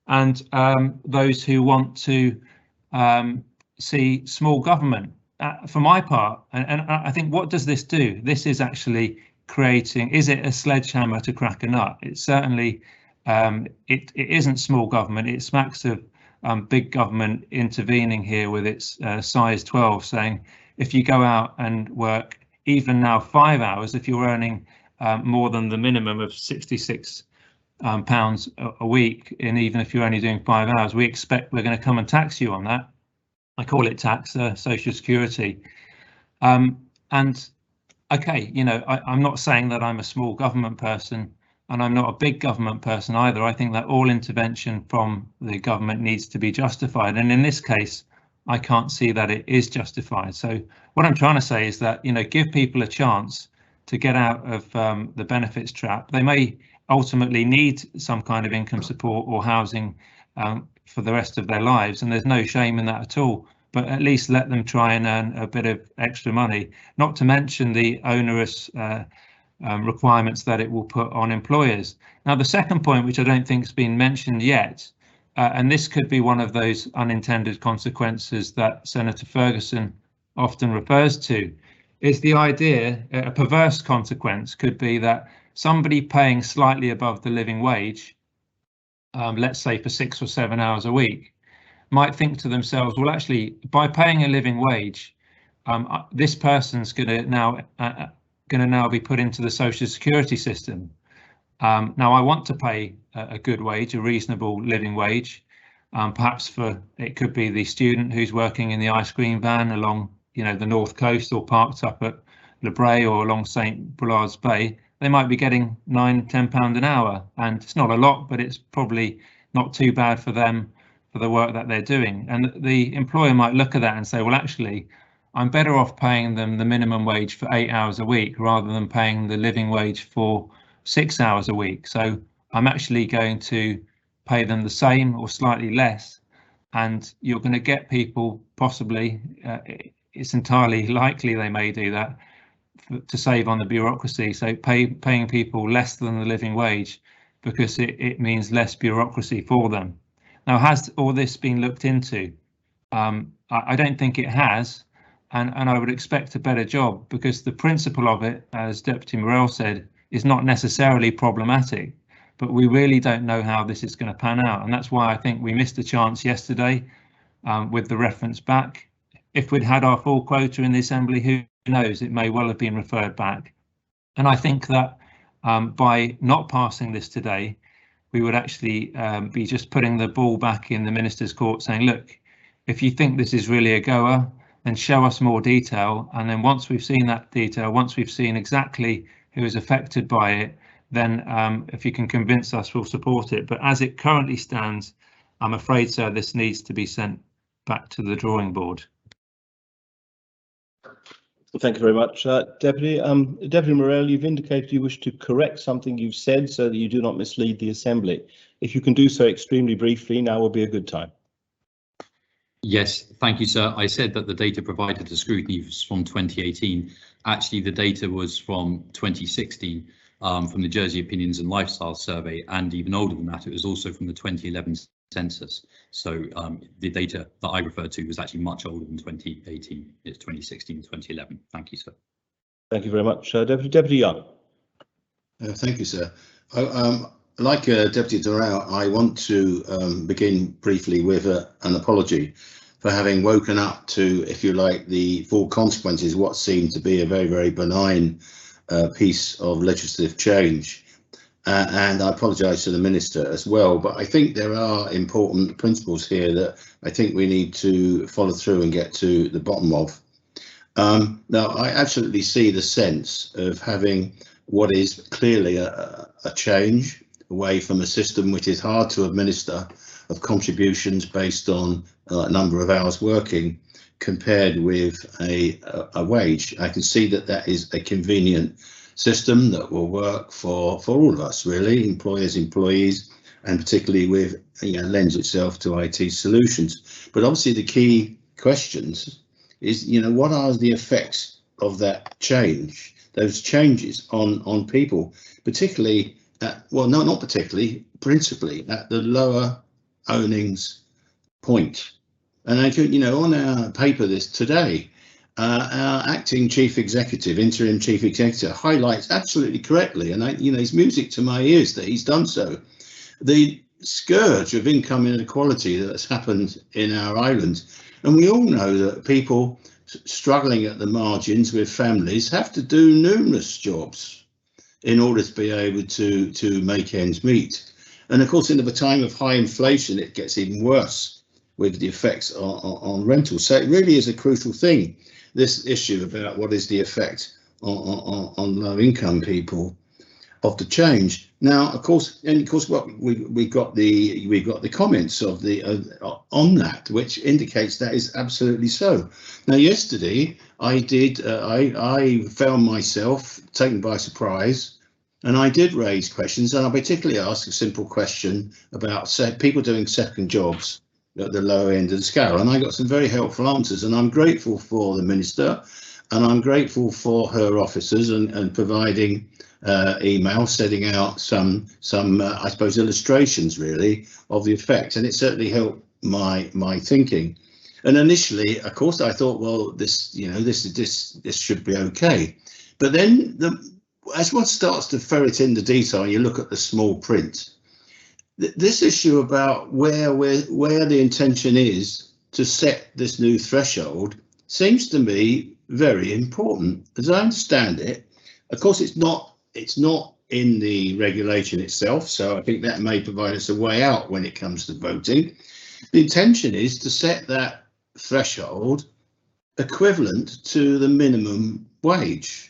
and those who want to see small government. For my part, and I think, what does this do? This is actually creating, is it a sledgehammer to crack a nut? It's certainly, it isn't small government. It smacks of big government intervening here with its size 12, saying if you go out and work even now 5 hours, if you're earning more than the minimum of 66 pounds a week, and even if you're only doing 5 hours, we expect we're going to come and tax you on that. I call it tax, social security. And okay, you know, I'm not saying that I'm a small government person, and I'm not a big government person either. I think that all intervention from the government needs to be justified. And in this case, I can't see that it is justified. So what I'm trying to say is that, you know, give people a chance to get out of the benefits trap. They may ultimately need some kind of income support or housing for the rest of their lives, and there's no shame in that at all, but at least let them try and earn a bit of extra money, not to mention the onerous requirements that it will put on employers. Now, the second point, which I don't think has been mentioned yet, and this could be one of those unintended consequences that Senator Ferguson often refers to, is the idea, a perverse consequence could be that somebody paying slightly above the living wage, let's say for 6 or 7 hours a week, might think to themselves, well, actually, by paying a living wage, this person's going to now be put into the social security system. Now, I want to pay a good wage, a reasonable living wage, perhaps it could be the student who's working in the ice cream van along, you know, the north coast, or parked up at Le Bray or along St. Bullard's Bay. They might be getting £9–10 an hour, and it's not a lot, but it's probably not too bad for them for the work that they're doing. And the employer might look at that and say, well, actually, I'm better off paying them the minimum wage for 8 hours a week rather than paying the living wage for 6 hours a week. So I'm actually going to pay them the same or slightly less. And you're going to get people, possibly, it's entirely likely they may do that, to save on the bureaucracy. So paying people less than the living wage, because it means less bureaucracy for them. Now, has all this been looked into? I don't think it has. And I would expect a better job, because the principle of it, as Deputy Morell said, is not necessarily problematic, but we really don't know how this is going to pan out. And that's why I think we missed a chance yesterday with the reference back. If we'd had our full quota in the Assembly, who knows, it may well have been referred back. And I think that by not passing this today, we would actually be just putting the ball back in the minister's court, saying, look, if you think this is really a goer, then show us more detail. And then once we've seen that detail, once we've seen exactly who is affected by it, then if you can convince us, we'll support it. But as it currently stands, I'm afraid, sir, this needs to be sent back to the drawing board. Well, thank you very much, Deputy. Deputy Morell, you've indicated you wish to correct something you've said so that you do not mislead the Assembly. If you can do so extremely briefly, now will be a good time. Yes, thank you, sir. I said that the data provided to scrutiny was from 2018. Actually, the data was from 2016, from the Jersey Opinions and Lifestyle Survey, and even older than that, it was also from the 2011 census. So the data that I referred to was actually much older than 2018. It's 2016, 2011. Thank you, sir. Thank you very much, Deputy Young. Thank you, sir. Like Deputy Durrell, I want to begin briefly with an apology for having woken up to, if you like, the full consequences, what seemed to be a very, very benign piece of legislative change. And I apologise to the Minister as well, but I think there are important principles here that I think we need to follow through and get to the bottom of. Now, I absolutely see the sense of having what is clearly a change away from a system which is hard to administer, of contributions based on a number of hours working compared with a wage. I can see that that is a convenient system that will work for all of us, really, employers, employees, and particularly with, lends itself to IT solutions. But obviously the key questions is, what are the effects of that change, those changes on people, particularly not particularly, principally at the lower earnings point. And I think, on our paper today, our acting chief executive, interim chief executive, highlights absolutely correctly, and it's music to my ears that he's done so, the scourge of income inequality that's happened in our island. And we all know that people struggling at the margins with families have to do numerous jobs in order to be able to make ends meet. And of course, in the time of high inflation, it gets even worse with the effects on rentals. So it really is a crucial thing, this issue about what is the effect on low income people of the change. Now, of course, what we got the comments of on that, which indicates that is absolutely so. Now, yesterday I found myself taken by surprise, and I did raise questions, and I particularly asked a simple question about people doing second jobs at the lower end of the scale, and I got some very helpful answers, and I'm grateful for the Minister, and I'm grateful for her officers and providing email, setting out some I suppose illustrations really of the effect, and it certainly helped my thinking. And initially, of course, I thought, well, this should be okay, but then as one starts to ferret in the detail and you look at the small print, this issue about where the intention is to set this new threshold seems to me very important. As I understand it, of course, it's not in the regulation itself, so I think that may provide us a way out when it comes to voting. The intention is to set that threshold equivalent to the minimum wage.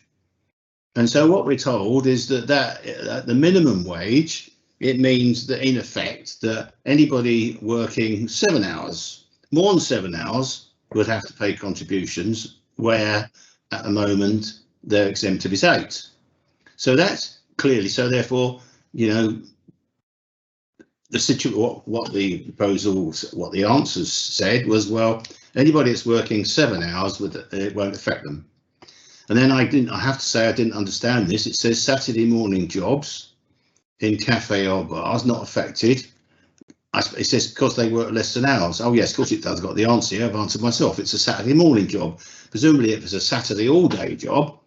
And so what we're told is that at the minimum wage, it means that in effect that anybody working 7 hours, more than 7 hours, would have to pay contributions, where at the moment their exemptive is 8. So that's clearly, so therefore, the what the proposals, what the answers said was, well, anybody that's working 7 hours, it won't affect them. And then I have to say I didn't understand this. It says Saturday morning jobs in cafe or bars not affected. It says because they work less than hours. Oh yes, of course it does. I've got the answer here. I've answered myself. It's a Saturday morning job. Presumably if it's a Saturday all day job,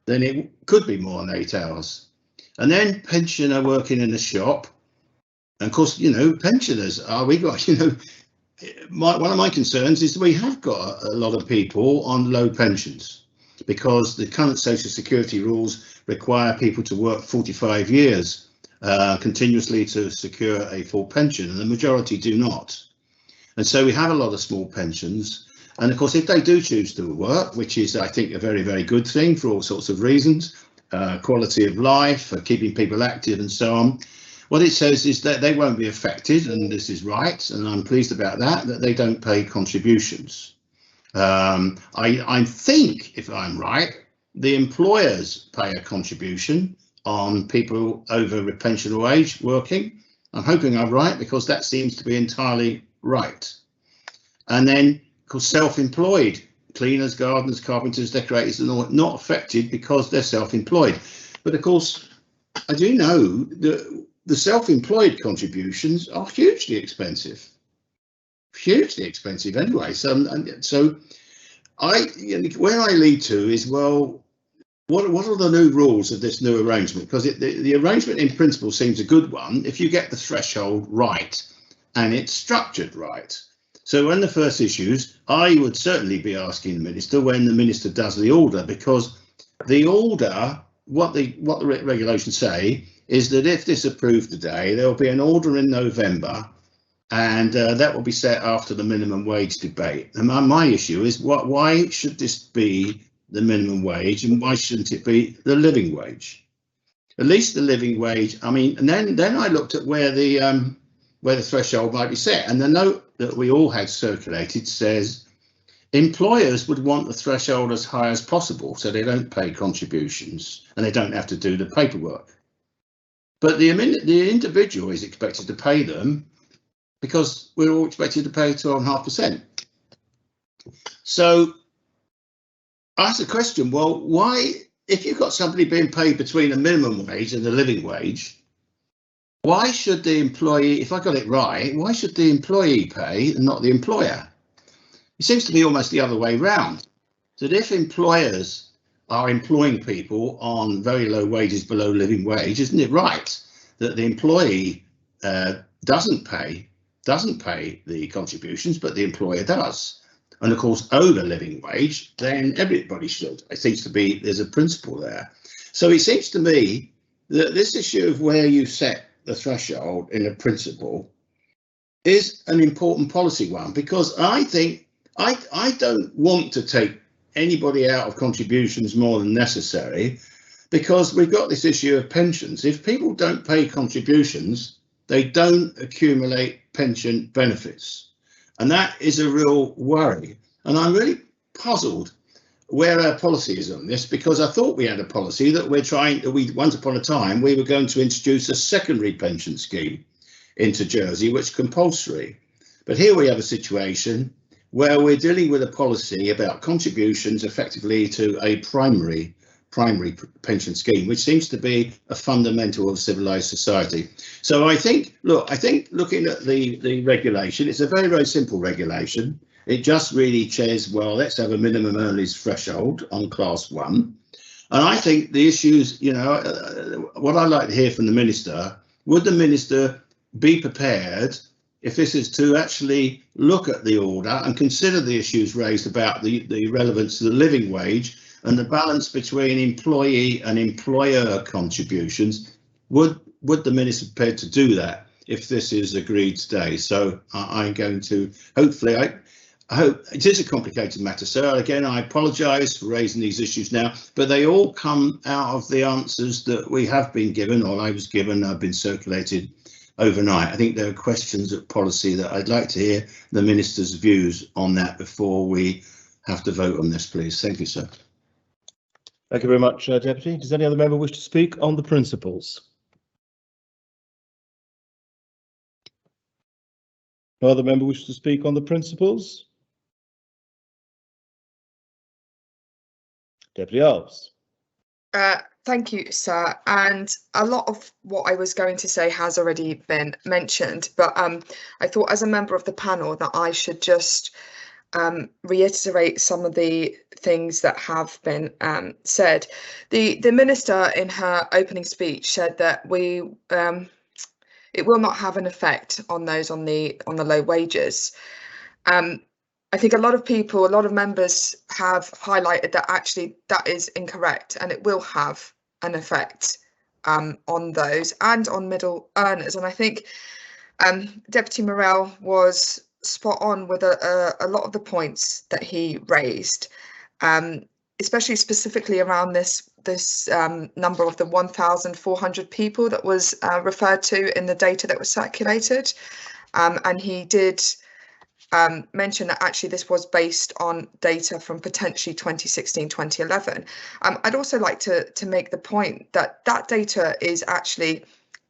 then it could be more than 8 hours. And then pensioner working in a shop. And of course, pensioners one of my concerns is that we have got a lot of people on low pensions, because the current social security rules require people to work 45 years continuously to secure a full pension, and the majority do not. And so we have a lot of small pensions. And of course, if they do choose to work, which is, I think, a very, very good thing for all sorts of reasons, quality of life, keeping people active and so on, what it says is that they won't be affected, and this is right, and I'm pleased about that they don't pay contributions. I think, if I'm right, the employers pay a contribution on people over pensionable age working. I'm hoping I'm right, because that seems to be entirely right. And then, of course, self-employed cleaners, gardeners, carpenters, decorators are not affected because they're self-employed. But of course, I do know that the self-employed contributions are hugely expensive anyway. So where I lead to is, well, what are the new rules of this new arrangement? Because the arrangement in principle seems a good one if you get the threshold right and it's structured right. So when the first issues, I would certainly be asking the minister when the minister does the order, because the order, what the regulations say is that if this is approved today, there will be an order in November, and that will be set after the minimum wage debate. And my issue is, why should this be the minimum wage, and why shouldn't it be the living wage? At least the living wage. I mean, and then I looked at where the threshold might be set, and the note that we all had circulated says employers would want the threshold as high as possible so they don't pay contributions and they don't have to do the paperwork. But the individual is expected to pay them, because we're all expected to pay 12.5%. So I asked the question, well, why, if you've got somebody being paid between the minimum wage and the living wage, why should the employee, if I got it right, why should the employee pay and not the employer? It seems to be almost the other way round. That if employers are employing people on very low wages below living wage, isn't it right that the employee doesn't pay the contributions, but the employer does? And of course, over living wage, then everybody should. It seems to be there's a principle there. So it seems to me that this issue of where you set the threshold in a principle is an important policy one, because I think I don't want to take anybody out of contributions more than necessary, because we've got this issue of pensions. If people don't pay contributions, they don't accumulate pension benefits, and that is a real worry. And I'm really puzzled where our policy is on this, because I thought we had a policy that once upon a time we were going to introduce a secondary pension scheme into Jersey, which is compulsory. But here we have a situation where we're dealing with a policy about contributions effectively to a primary pension scheme, which seems to be a fundamental of civilized society. So I think looking at the regulation, it's a very, very simple regulation. It just really says, well, let's have a minimum earnings threshold on class 1. And I think the issues, what I'd like to hear from the minister, would the minister be prepared, if this is to actually look at the order and consider the issues raised about the relevance to the living wage and the balance between employee and employer contributions, would the minister be prepared to do that if this is agreed today? So I'm going to, hopefully, I hope it is a complicated matter, sir. Again, I apologise for raising these issues now, but they all come out of the answers that we have been given, or I was given, have been circulated overnight. I think there are questions of policy that I'd like to hear the minister's views on that before we have to vote on this, please. Thank you, sir. Thank you very much, Deputy. Does any other member wish to speak on the principles? No other member wish to speak on the principles? Deputy Alves. Thank you, sir. And a lot of what I was going to say has already been mentioned, but I thought as a member of the panel that I should just reiterate some of the things that have been said. The minister in her opening speech said that it will not have an effect on those on the low wages. I think a lot of members have highlighted that actually that is incorrect, and it will have an effect on those and on middle earners. And I think Deputy Morell was spot on with a lot of the points that he raised, especially specifically around this number of the 1,400 people that was referred to in the data that was circulated. And he did mention that actually this was based on data from potentially 2016, 2011. I'd also like to make the point that that data is actually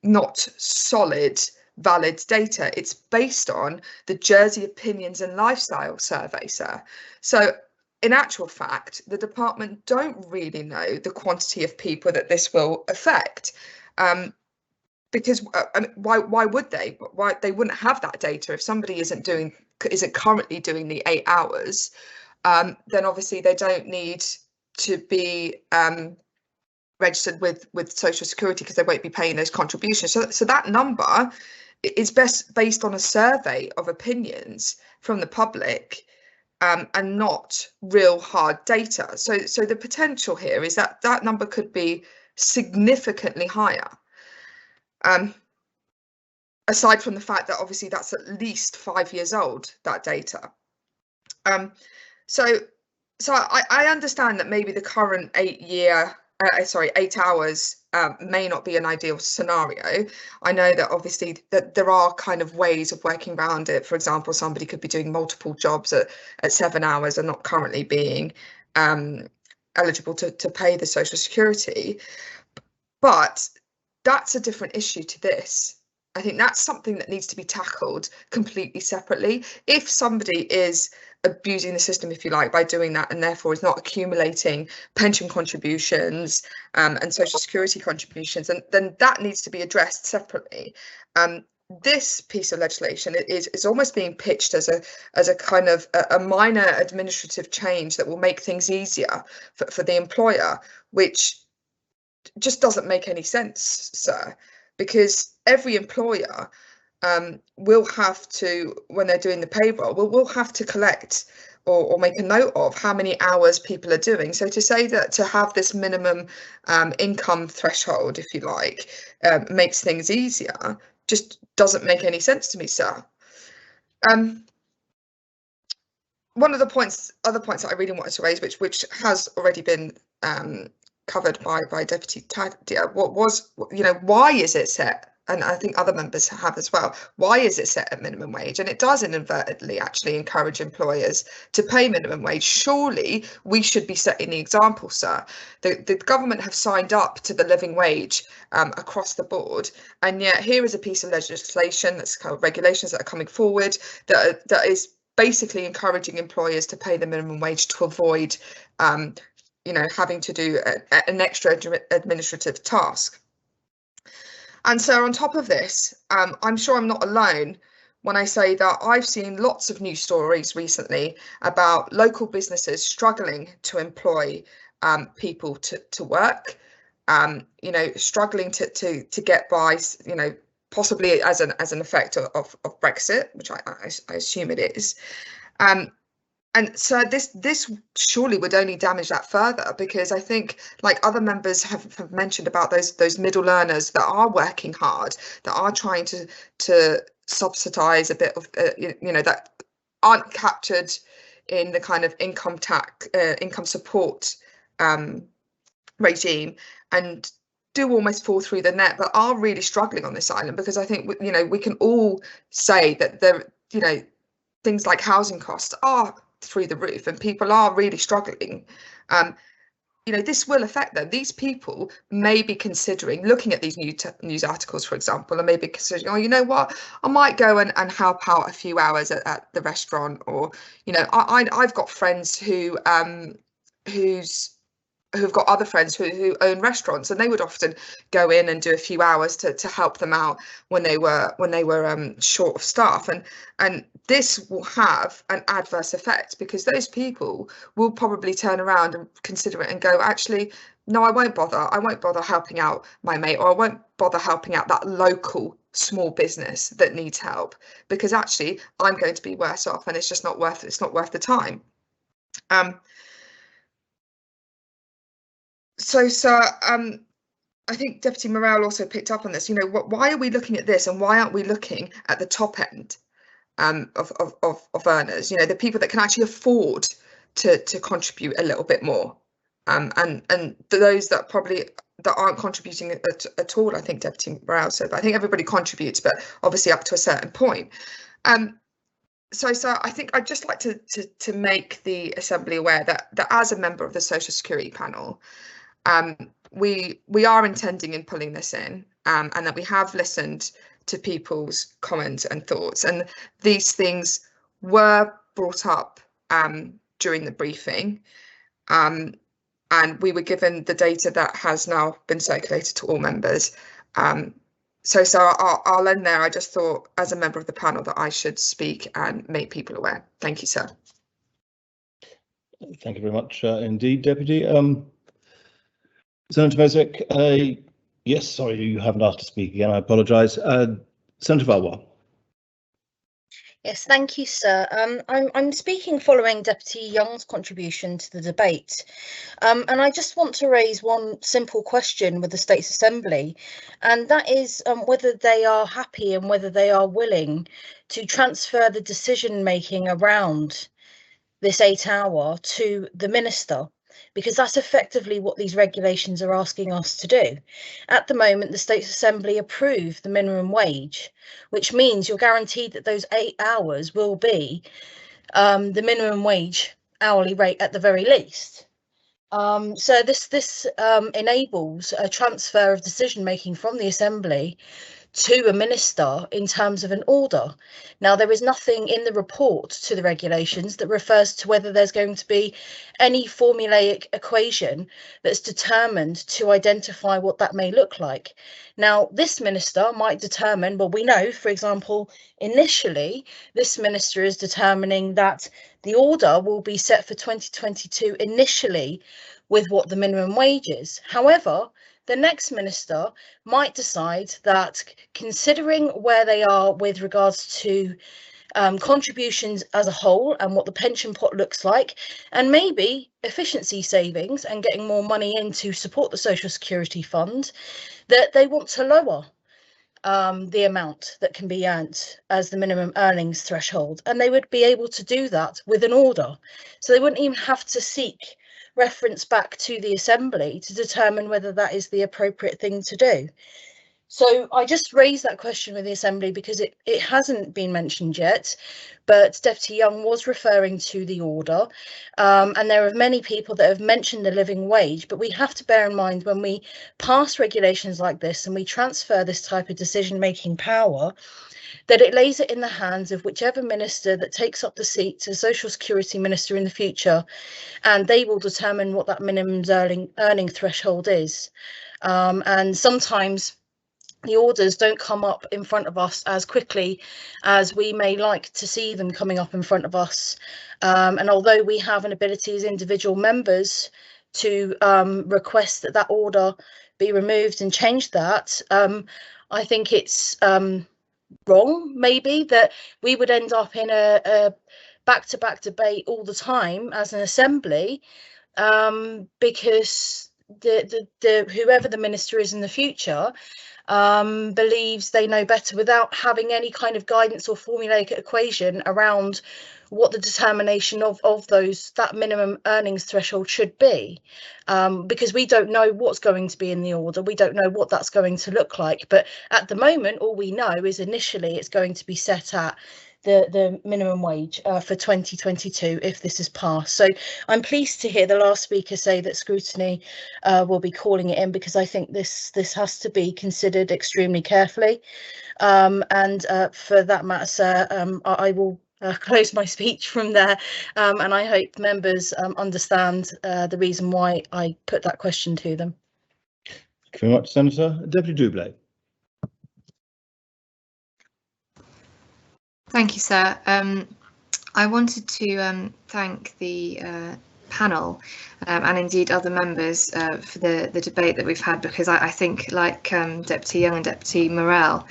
not solid, valid data. It's based on the Jersey Opinions and Lifestyle Survey, sir. So in actual fact, the department don't really know the quantity of people that this will affect. Because I mean, why would they? Why they wouldn't have that data if somebody isn't currently doing the 8 hours? Then obviously they don't need to be registered with Social Security because they won't be paying those contributions. So that number is best based on a survey of opinions from the public, and not real hard data. So the potential here is that that number could be significantly higher. Aside from the fact that obviously that's at least 5 years old, that data. So I understand that maybe the current 8 hours may not be an ideal scenario. I know that obviously that there are kind of ways of working around it. For example, somebody could be doing multiple jobs at 7 hours and not currently being eligible to pay the Social Security. But that's a different issue to this. I think that's something that needs to be tackled completely separately. If somebody is abusing the system, if you like, by doing that, and therefore is not accumulating pension contributions and Social Security contributions, then that needs to be addressed separately. This piece of legislation is almost being pitched as a kind of a minor administrative change that will make things easier for the employer, which just doesn't make any sense, sir, because every employer will have to, when they're doing the payroll, will have to collect or make a note of how many hours people are doing. So to say that to have this minimum income threshold, if you like, makes things easier, just doesn't make any sense to me, sir. One of the other points that I really wanted to raise, which has already been covered by Deputy Tadia, why is it set? And I think other members have as well. Why is it set at minimum wage? And it does inadvertently actually encourage employers to pay minimum wage. Surely we should be setting the example, sir. The government have signed up to the living wage across the board, and yet here is a piece of legislation that's kind of regulations that are coming forward that is basically encouraging employers to pay the minimum wage to avoid having to do an extra administrative task. And so on top of this, I'm sure I'm not alone when I say that I've seen lots of news stories recently about local businesses struggling to employ people to work, struggling to get by, possibly as an effect of Brexit, which I assume it is. And so this surely would only damage that further, because I think, like other members have mentioned about those middle learners that are working hard, that are trying to subsidise a bit of that aren't captured in the kind of income support regime, and do almost fall through the net, but are really struggling on this island. Because I think we can all say that things like housing costs are through the roof and people are really struggling. This will affect them. These people may be considering looking at these news articles, for example, and maybe considering, oh, you know what, I might go and help out a few hours at the restaurant, or I've got friends who've got other friends who own restaurants, and they would often go in and do a few hours to help them out when they were short of staff, and this will have an adverse effect, because those people will probably turn around and consider it and go, actually, no, I won't bother helping out my mate, or I won't bother helping out that local small business that needs help, because actually I'm going to be worse off, and it's just not worth the time. So, sir, I think Deputy Morel also picked up on this. You know, why are we looking at this, and why aren't we looking at the top end of earners? You know, the people that can actually afford to contribute a little bit more, and those that probably that aren't contributing at all. I think Deputy Morel said, but I think everybody contributes, but obviously up to a certain point. So I think I'd just like to make the Assembly aware that as a member of the Social Security panel, we are intending in pulling this in, and that we have listened to people's comments and thoughts, and these things were brought up during the briefing, and we were given the data that has now been circulated to all members. So I'll end there. I just thought, as a member of the panel, that I should speak and make people aware. Thank you, sir. Thank you very much indeed, Deputy. Senator Mezek, yes, sorry, you haven't asked to speak again. I apologise. Senator Valois. Yes, thank you, sir. I'm speaking following Deputy Young's contribution to the debate, and I just want to raise one simple question with the States Assembly, and that is whether they are happy and whether they are willing to transfer the decision making around this 8 hour to the Minister, because that's effectively what these regulations are asking us to do. At the moment, the States Assembly approve the minimum wage, which means you're guaranteed that those 8 hours will be the minimum wage hourly rate at the very least. So this enables a transfer of decision making from the Assembly to a minister in terms of an order. Now, there is nothing in the report to the regulations that refers to whether there's going to be any formulaic equation that's determined to identify what that may look like. Now, this minister might determine, well, we know, for example, initially, this minister is determining that the order will be set for 2022 initially with what the minimum wage is. However, the next minister might decide that, considering where they are with regards to contributions as a whole and what the pension pot looks like, and maybe efficiency savings and getting more money in to support the Social Security Fund, that they want to lower the amount that can be earned as the minimum earnings threshold. And they would be able to do that with an order. So they wouldn't even have to seek reference back to the Assembly to determine whether that is the appropriate thing to do. So I just raised that question with the Assembly because it hasn't been mentioned yet, but Deputy Young was referring to the order, and there are many people that have mentioned the living wage, but we have to bear in mind when we pass regulations like this and we transfer this type of decision-making power, that it lays it in the hands of whichever minister that takes up the seat as Social Security Minister in the future, and they will determine what that minimum earning threshold is. And sometimes the orders don't come up in front of us as quickly as we may like to see them coming up in front of us. And although we have an ability as individual members to request that that order be removed and change that, I think it's wrong, maybe, that we would end up in a back-to-back debate all the time as an Assembly, because whoever the minister is in the future believes they know better without having any kind of guidance or formulaic equation around what the determination of that minimum earnings threshold should be, because we don't know what's going to be in the order. We don't know what that's going to look like. But at the moment, all we know is initially it's going to be set at the minimum wage for 2022 if this is passed. So I'm pleased to hear the last speaker say that scrutiny will be calling it in, because I think this has to be considered extremely carefully. And for that matter, sir, I will close my speech from there, and I hope members understand the reason why I put that question to them. Thank you very much, Senator. Deputy Doublé. Thank you, sir. I wanted to thank the panel and indeed other members for the debate that we've had, because I think, like Deputy Young and Deputy Morel,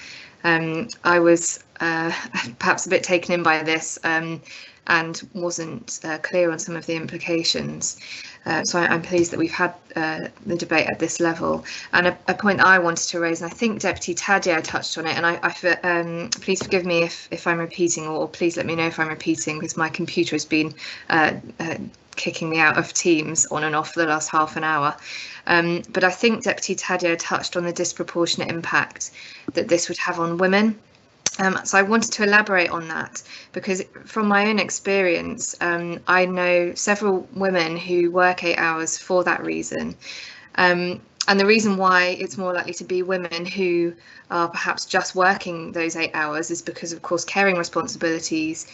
I was perhaps a bit taken in by this. and wasn't clear on some of the implications. So I'm pleased that we've had the debate at this level. And a point I wanted to raise, and I think Deputy Taddeo touched on it, and please forgive me if I'm repeating, or please let me know if I'm repeating, because my computer has been kicking me out of Teams on and off for the last half an hour. But I think Deputy Taddeo touched on the disproportionate impact that this would have on women. So I wanted to elaborate on that, because from my own experience, I know several women who work 8 hours for that reason. And the reason why it's more likely to be women who are perhaps just working those 8 hours is because, of course, caring responsibilities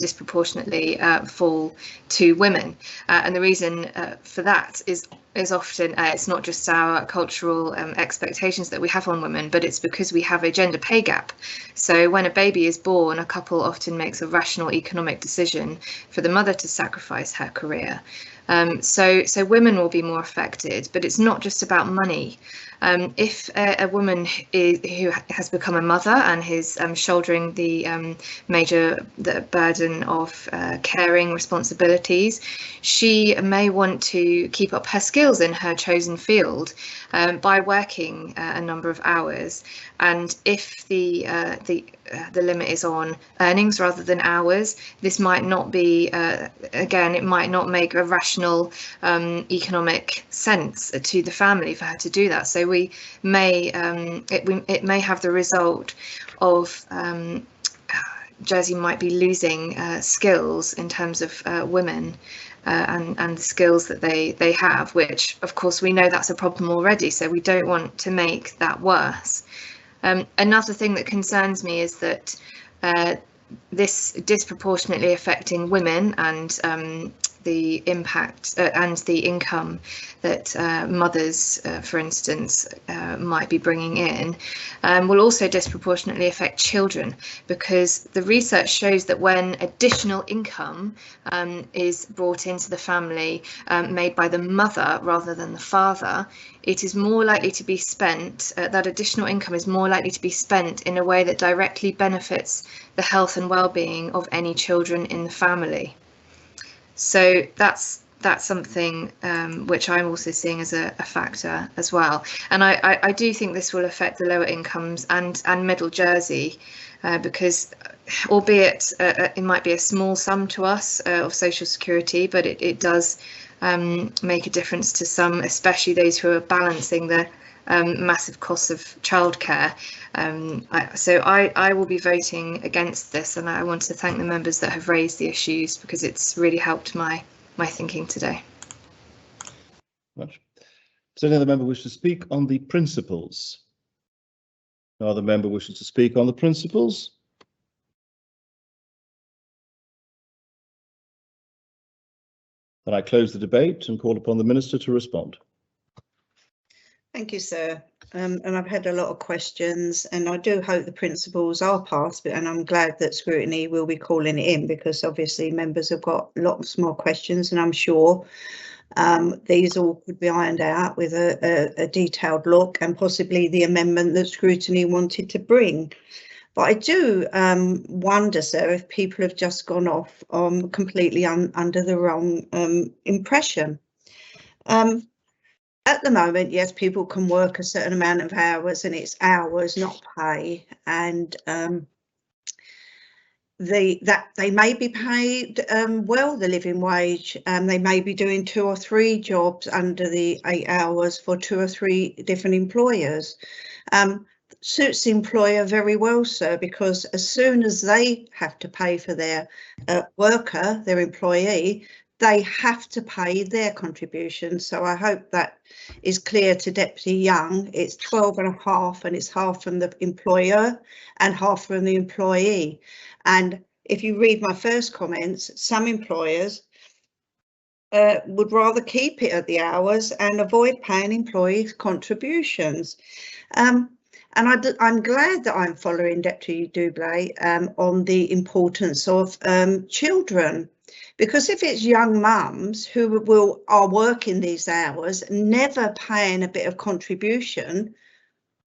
disproportionately fall to women. And the reason for that is often it's not just our cultural expectations that we have on women, but it's because we have a gender pay gap. So when a baby is born, a couple often makes a rational economic decision for the mother to sacrifice her career. So women will be more affected, but it's not just about money. If a woman who has become a mother and is shouldering the burden of caring responsibilities, she may want to keep up her skills in her chosen field by working a number of hours. And if the limit is on earnings rather than hours, this might not be, again, it might not make a rational economic sense to the family for her to do that. So we may, it may have the result of Jersey might be losing skills in terms of women and the skills that they have, which of course we know that's a problem already, so we don't want to make that worse. Another thing that concerns me is that this disproportionately affecting women and the impact and the income that mothers, for instance, might be bringing in, will also disproportionately affect children, because the research shows that when additional income is brought into the family made by the mother rather than the father, it is more likely to be spent, that additional income is more likely to be spent in a way that directly benefits the health and well-being of any children in the family. So that's something which I'm also seeing as a factor as well. And I do think this will affect the lower incomes and middle Jersey, because albeit it might be a small sum to us of social security, but it does make a difference to some, especially those who are balancing the massive costs of childcare. So I will be voting against this, and I want to thank the members that have raised the issues, because it's really helped my thinking today. Much. Does any other member wish to speak on the principles? No other member wishes to speak on the principles? Then I close the debate and call upon the Minister to respond. Thank you, sir. And I've had a lot of questions, and I do hope the principles are passed, and I'm glad that scrutiny will be calling it in, because obviously members have got lots more questions, and I'm sure these all could be ironed out with a detailed look, and possibly the amendment that scrutiny wanted to bring. But I do wonder, sir, if people have just gone off completely under the wrong impression. At the moment, yes, people can work a certain amount of hours, and it's hours, not pay, and they may be paid well, the living wage, they may be doing 2 or 3 jobs under the 8 hours for 2 or 3 different employers. Suits the employer very well, sir, because as soon as they have to pay for their worker, their employee, they have to pay their contribution. So I hope that is clear to Deputy Young. It's 12.5, and it's half from the employer and half from the employee. And if you read my first comments, some employers would rather keep it at the hours and avoid paying employees' contributions. And I'm glad that I'm following Deputy Doublé on the importance of children. Because if it's young mums who are working these hours, never paying a bit of contribution,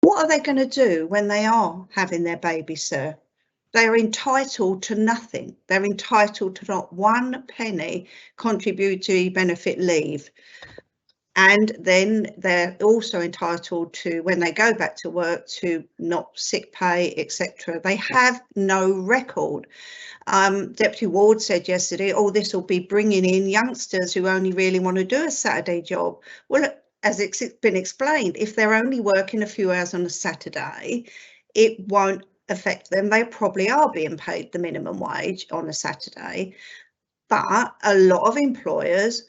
what are they going to do when they are having their baby, sir? they're entitled to nothing. They're entitled to not 1 penny contributory benefit leave. And then they're also entitled to, when they go back to work, to not sick pay, etc. They have no record. Deputy Ward said yesterday, oh, this will be bringing in youngsters who only really want to do a Saturday job. Well, as it's been explained, if they're only working a few hours on a Saturday, it won't affect them. They probably are being paid the minimum wage on a Saturday. But a lot of employers,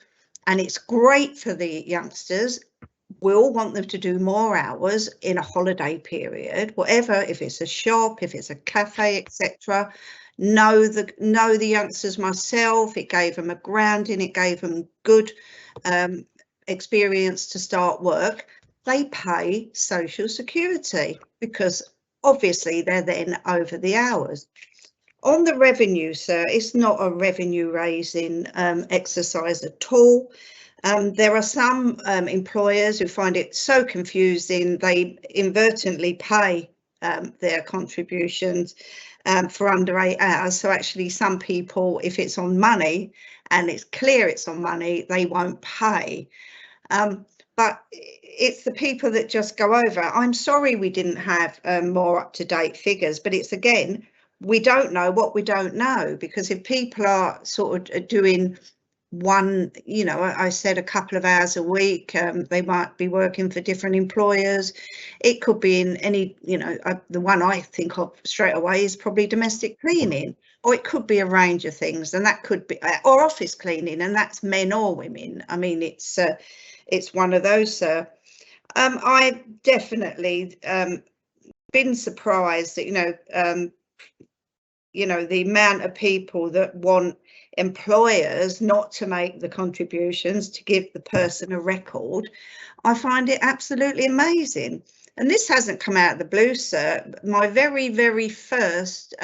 and it's great for the youngsters, will want them to do more hours in a holiday period, whatever, if it's a shop, if it's a cafe, etc. Know the youngsters myself. It gave them a grounding, it gave them good experience to start work. They pay social security because obviously they're then over the hours. On the revenue, sir, it's not a revenue raising exercise at all. There are some employers who find it so confusing, they inadvertently pay their contributions for under 8 hours. So actually some people, if it's on money and it's clear it's on money, they won't pay. But it's the people that just go over. I'm sorry we didn't have more up-to-date figures, but it's again, we don't know what we don't know, because if people are sort of doing one, you know, I said a couple of hours a week, they might be working for different employers. It could be in any, you know, the one I think of straight away is probably domestic cleaning, or it could be a range of things, and that could be, or office cleaning, and that's men or women. I mean, it's one of those, sir. I've definitely been surprised that, the amount of people that want employers not to make the contributions to give the person a record. I find it absolutely amazing. And this hasn't come out of the blue, sir. My very, very first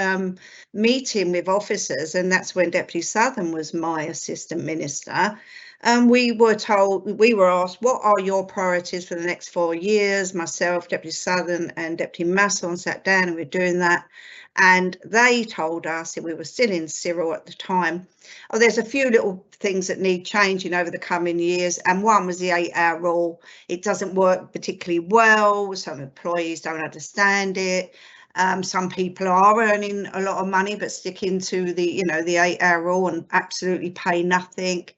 meeting with officers, and that's when Deputy Southern was my assistant minister, we were asked, what are your priorities for the next 4 years? Myself, Deputy Southern and Deputy Masson sat down and we were doing that. And they told us, and we were still in Cyril at the time, oh, there's a few little things that need changing over the coming years. And one was the 8-hour rule. It doesn't work particularly well. Some employees don't understand it. Some people are earning a lot of money, but sticking to the 8-hour rule and absolutely pay nothing.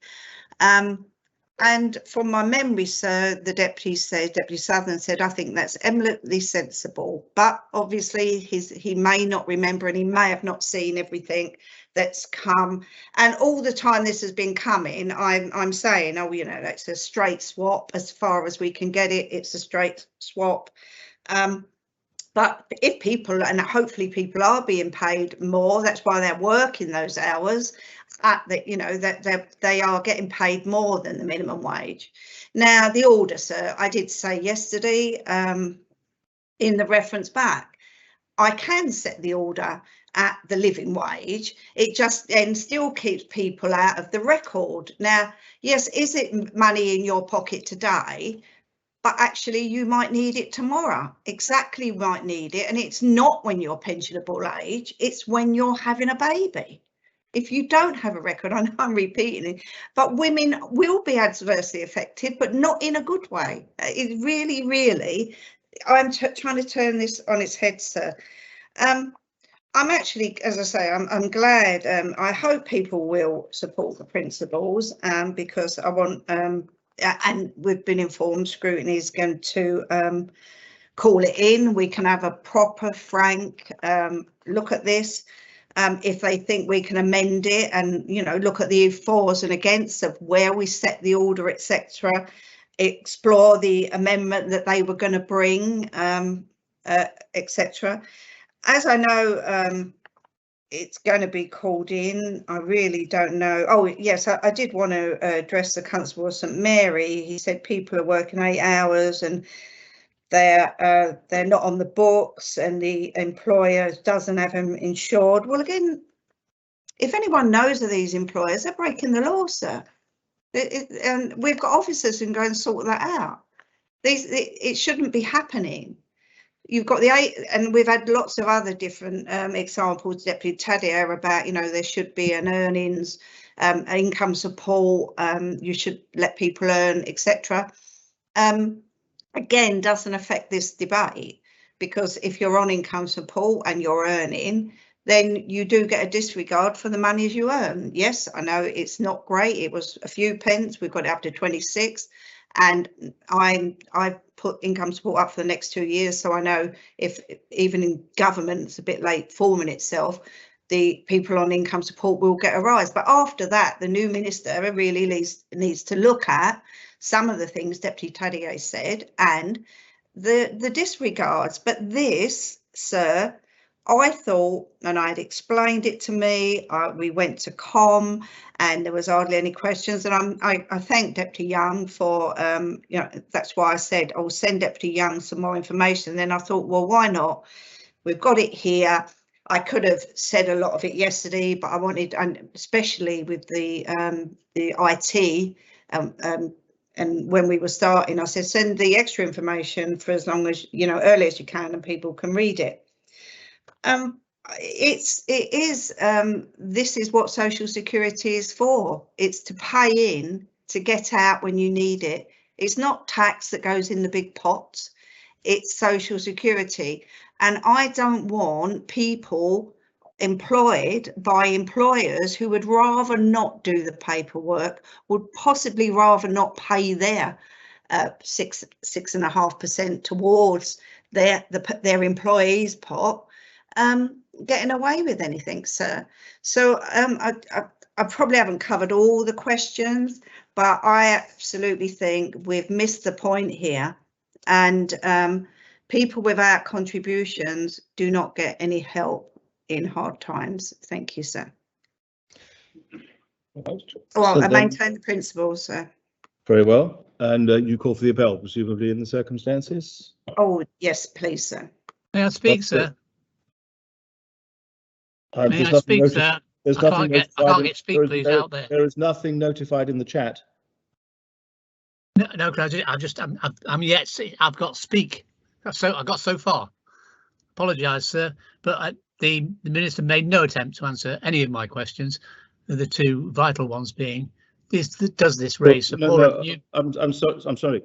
And from my memory, sir, the Deputy Southern said, I think that's eminently sensible, but obviously he may not remember and he may have not seen everything that's come. And all the time this has been coming, I'm saying, oh, that's a straight swap as far as we can get it. It's a straight swap. But if people, and hopefully people are being paid more, that's why they're working those hours, that they are getting paid more than the minimum wage. Now, the order, sir, I did say yesterday in the reference back, I can set the order at the living wage. It just then still keeps people out of the record. Now, yes, is it money in your pocket today? But actually you might need it tomorrow. Exactly, you might need it. And it's not when you're pensionable age, it's when you're having a baby. If you don't have a record, I know I'm repeating it, but women will be adversely affected, but not in a good way. It really, really, I'm trying to turn this on its head, sir. I'm actually, as I say, I'm glad. I hope people will support the principles because I want, and we've been informed scrutiny is going to call it in. We can have a proper, frank look at this. If they think we can amend it and, look at the fors and against of where we set the order, etc., explore the amendment that they were going to bring, etc. As I know, it's going to be called in. I really don't know. Oh, yes, I did want to address the Constable of St Mary. He said people are working 8 hours and they're not on the books and the employer doesn't have them insured. Well, again, if anyone knows of these employers, they're breaking the law, sir. And we've got officers who can go and sort that out. It shouldn't be happening. you've got the 8, and we've had lots of other different examples, Deputy Taddeo, about, you know, there should be an earnings, income support, you should let people earn, etc. Again, doesn't affect this debate, because if you're on income support and you're earning, then you do get a disregard for the monies you earn. Yes, I know it's not great. It was a few pence. We've got it up to 26, and I've put income support up for the next 2 years. So I know if even in government, it's a bit late forming itself, the people on income support will get a rise. But after that, the new minister really needs to look at some of the things Deputy Taddeo said and the disregards. But this, sir, I thought, and I'd explained it to me, we went to COM and there was hardly any questions, and I thank Deputy Young for, you know, that's why I said I'll send Deputy Young some more information. And then I thought, well, why not? We've got it here. I could have said a lot of it yesterday, but I wanted, and especially with the IT, and when we were starting, I said, send the extra information for as long as, you know, early as you can, and people can read it. This is what Social Security is for. It's to pay in to get out when you need it. It's not tax that goes in the big pots. It's Social Security. And I don't want people employed by employers who would rather not do the paperwork, would possibly rather not pay their 6.5% towards their employees' pot, getting away with anything, sir. So I probably haven't covered all the questions, but I absolutely think we've missed the point here, and people without contributions do not get any help in hard times. Thank you, sir. Well, I maintain the principles, sir. Very well. And you call for the appel, presumably in the circumstances? Oh, yes, please, sir. May I speak, sir? May There's I nothing speak, sir? There's I nothing can't notified get speak, please, out there. There is nothing notified in the chat. No, I'm yet. I've got speak. I got so far. Apologise, sir, but the minister made no attempt to answer any of my questions. The two vital ones being, does this raise support? No, I'm sorry.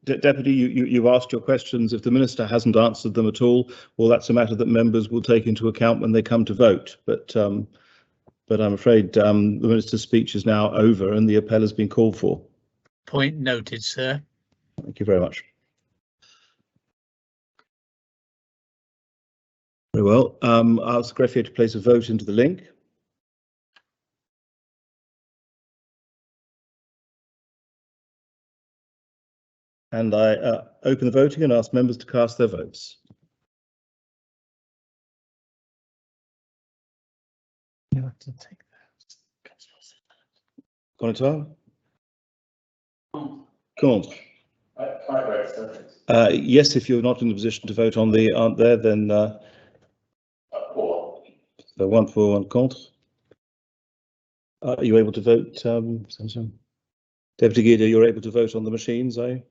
Deputy, you've asked your questions. If the minister hasn't answered them at all, well, that's a matter that members will take into account when they come to vote. But I'm afraid the minister's speech is now over and the appel has been called for. Point noted, sir. Thank you very much. Very well. I'll ask the Greffier to place a vote into the link. And I open the voting and ask members to cast their votes. You have to take that. Contre. Yes, if you're not in the position to vote on the aren't there, then so 1 for, 1 contre. Are you able to vote, Deputy Guido, you're able to vote on the machines, are you?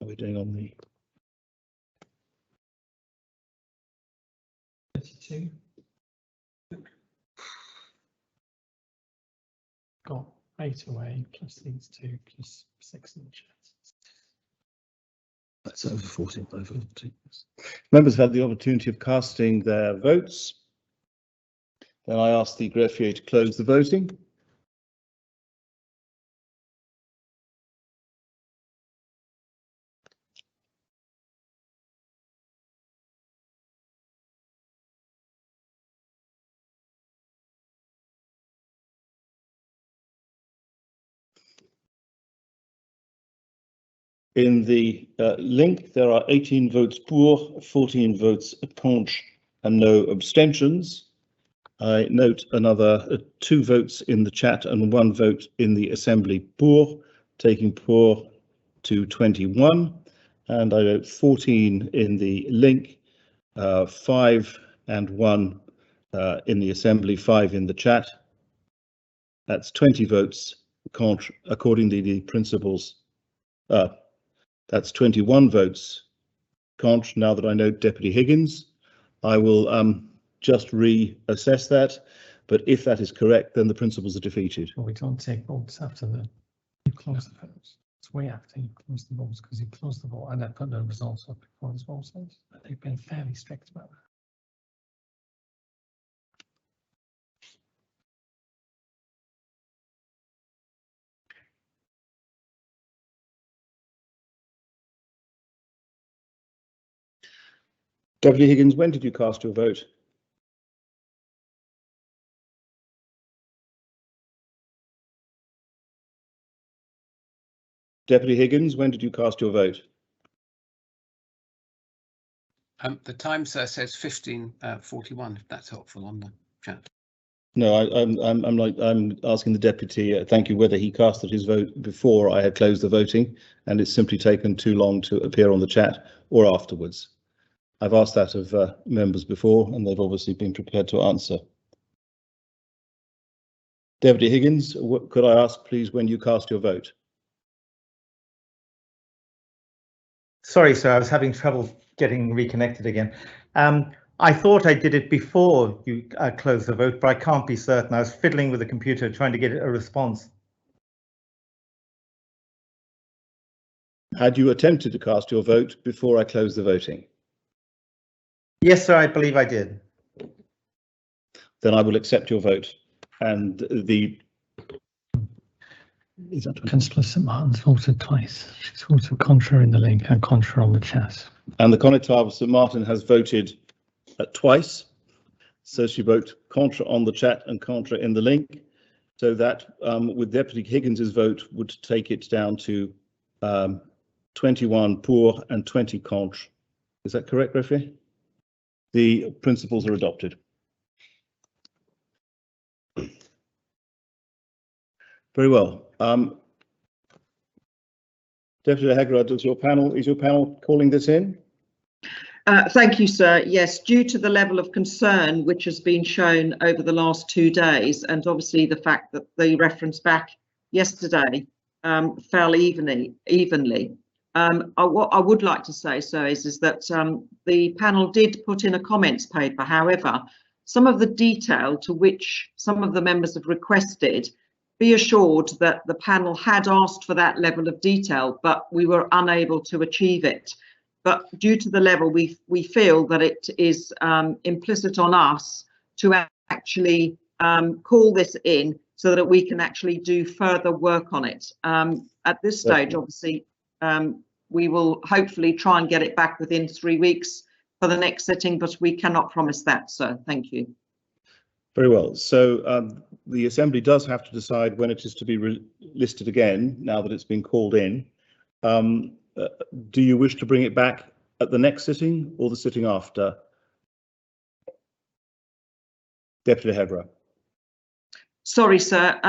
How are we doing on the 32? Got 8 away plus these 2 plus 6 in the chat. That's over 14. Over 14. Members have had the opportunity of casting their votes. Then I ask the Greffier to close the voting. In the link, there are 18 votes pour, 14 votes contre, and no abstentions. I note another 2 votes in the chat and 1 vote in the assembly pour, taking pour to 21. And I note 14 in the link, 5 and 1 in the assembly, 5 in the chat. That's 20 votes according to the principles. That's 21 votes contra. Now that I know Deputy Higgins, I will just reassess that. But if that is correct, then the principles are defeated. Well, we don't take votes after you close the votes. It's way after you close the votes, because you close the vote and I put the results up before the vote says. They've been fairly strict about that. Deputy Higgins, when did you cast your vote? Deputy Higgins, when did you cast your vote? The time, sir, says 15:41. If that's helpful on the chat. No, I'm asking the deputy. Thank you. Whether he casted his vote before I had closed the voting, and it's simply taken too long to appear on the chat, or afterwards. I've asked that of members before, and they've obviously been prepared to answer. Deputy Higgins, could I ask, please, when you cast your vote? Sorry, sir, I was having trouble getting reconnected again. I thought I did it before you closed the vote, but I can't be certain. I was fiddling with the computer trying to get a response. Had you attempted to cast your vote before I closed the voting? Yes, sir, I believe I did. Then I will accept your vote. And the Councillor St Martin's voted twice. She's voted contra in the link and contra on the chat. And the Connétable of St Martin has voted twice. So she voted contra on the chat and contra in the link. So that with Deputy Higgins's vote would take it down to 21 pour and 20 contra. Is that correct, referee? The principles are adopted. Very well. Deputy Hegarud, is your panel calling this in? Thank you, sir. Yes, due to the level of concern which has been shown over the last 2 days, and obviously the fact that the reference back yesterday fell evenly. What I would like to say, sir, is that the panel did put in a comments paper. However, some of the detail to which some of the members have requested, be assured that the panel had asked for that level of detail, but we were unable to achieve it. But due to the level, we feel that it is implicit on us to actually call this in so that we can actually do further work on it. At this stage, obviously, we will hopefully try and get it back within 3 weeks for the next sitting, but we cannot promise that, sir. Thank you. Very well. So the Assembly does have to decide when it is to be listed again, now that it's been called in. Do you wish to bring it back at the next sitting or the sitting after? Deputy Hebra. Sorry, sir.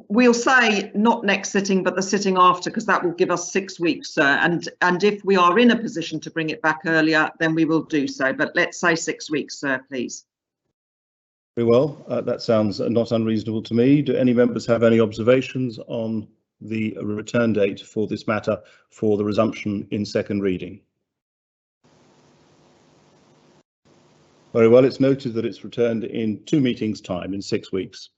We'll say not next sitting, but the sitting after, because that will give us 6 weeks, sir. And if we are in a position to bring it back earlier, then we will do so. But let's say 6 weeks, sir, please. Very well. That sounds not unreasonable to me. Do any members have any observations on the return date for this matter for the resumption in second reading? Very well. It's noted that it's returned in 2 meetings' time, in 6 weeks.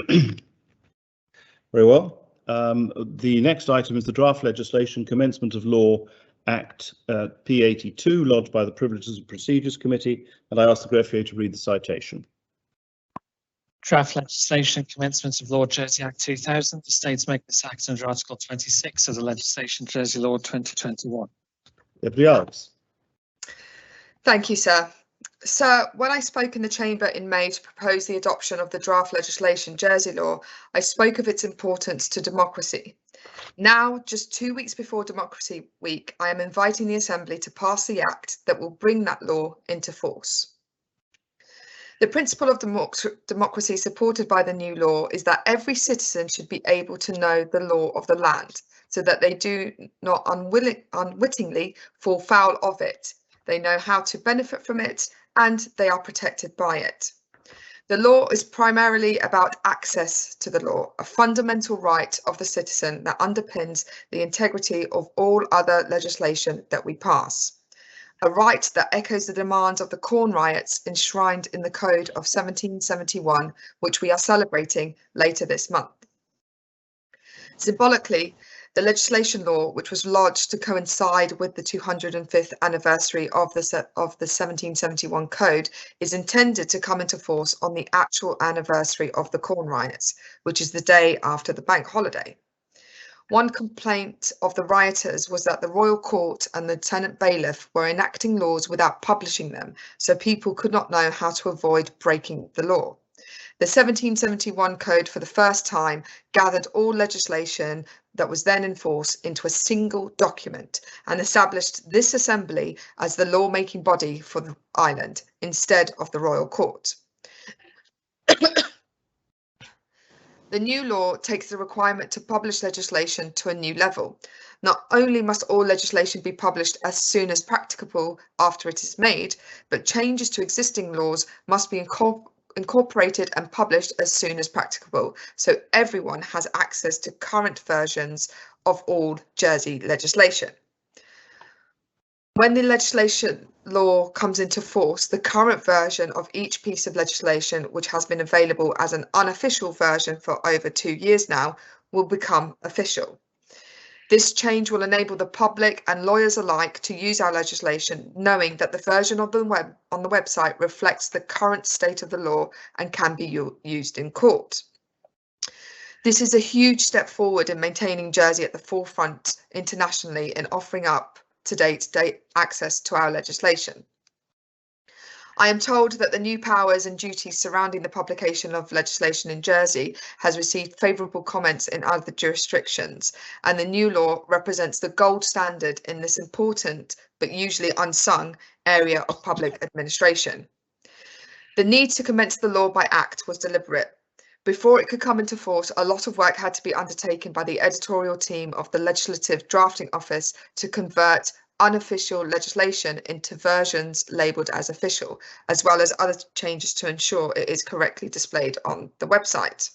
Very well. The next item is the draft legislation commencement of law Act P82 lodged by the Privileges and Procedures Committee, and I ask the greffier to read the citation. Draft legislation commencement of law Jersey Act 2000. The states make this act under Article 26 of the legislation Jersey Law 2021. Deputy Alex. Thank you, sir. Sir, when I spoke in the Chamber in May to propose the adoption of the draft legislation Jersey Law, I spoke of its importance to democracy. Now, just 2 weeks before Democracy Week, I am inviting the Assembly to pass the act that will bring that law into force. The principle of democracy supported by the new law is that every citizen should be able to know the law of the land so that they do not unwittingly fall foul of it. They know how to benefit from it and they are protected by it. The law is primarily about access to the law, a fundamental right of the citizen that underpins the integrity of all other legislation that we pass. A right that echoes the demands of the Corn Riots enshrined in the Code of 1771, which we are celebrating later this month. Symbolically, the legislation law, which was lodged to coincide with the 205th anniversary of the 1771 Code, is intended to come into force on the actual anniversary of the Corn Riots, which is the day after the bank holiday. One complaint of the rioters was that the Royal Court and the Lieutenant Bailiff were enacting laws without publishing them, so people could not know how to avoid breaking the law. The 1771 Code for the first time gathered all legislation that was then in force into a single document and established this assembly as the lawmaking body for the island instead of the Royal Court. The new law takes the requirement to publish legislation to a new level. Not only must all legislation be published as soon as practicable after it is made, but changes to existing laws must be incorporated and published as soon as practicable, so everyone has access to current versions of all Jersey legislation. When the legislation law comes into force, the current version of each piece of legislation, which has been available as an unofficial version for over 2 years now, will become official. This change will enable the public and lawyers alike to use our legislation, knowing that the version of the website reflects the current state of the law and can be used in court. This is a huge step forward in maintaining Jersey at the forefront internationally in offering up to-date access to our legislation. I am told that the new powers and duties surrounding the publication of legislation in Jersey has received favourable comments in other jurisdictions, and the new law represents the gold standard in this important but usually unsung area of public administration. The need to commence the law by Act was deliberate. Before it could come into force, a lot of work had to be undertaken by the editorial team of the Legislative Drafting Office to convert unofficial legislation into versions labelled as official, as well as other changes to ensure it is correctly displayed on the website.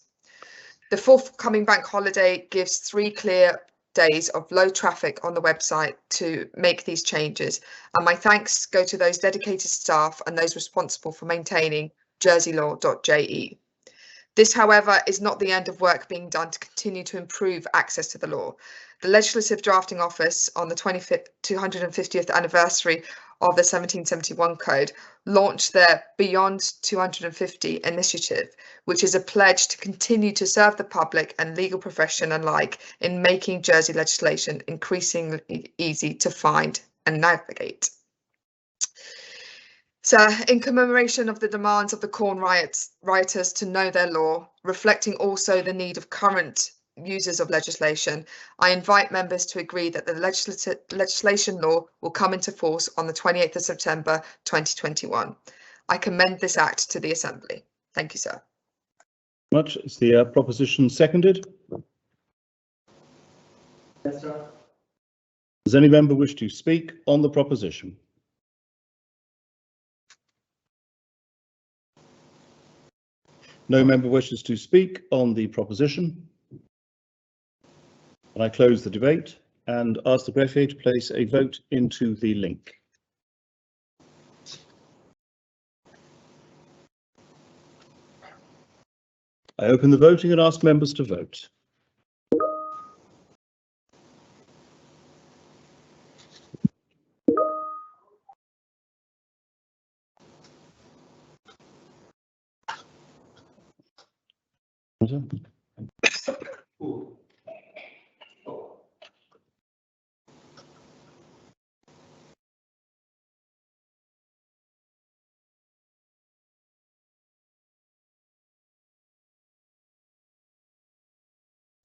The forthcoming bank holiday gives 3 clear days of low traffic on the website to make these changes, and my thanks go to those dedicated staff and those responsible for maintaining jerseylaw.je. This, however, is not the end of work being done to continue to improve access to the law. The Legislative Drafting Office, on the 250th anniversary of the 1771 Code, launched their Beyond 250 initiative, which is a pledge to continue to serve the public and legal profession alike in making Jersey legislation increasingly easy to find and navigate. So, in commemoration of the demands of the Corn rioters to know their law, reflecting also the need of current users of legislation, I invite members to agree that the legislation law will come into force on the 28th of September 2021. I commend this act to the Assembly. Thank you, sir. Much. Is the proposition seconded? Yes, sir. Does any member wish to speak on the proposition? No member wishes to speak on the proposition. And I close the debate and ask the greffier to place a vote into the link. I open the voting and ask members to vote.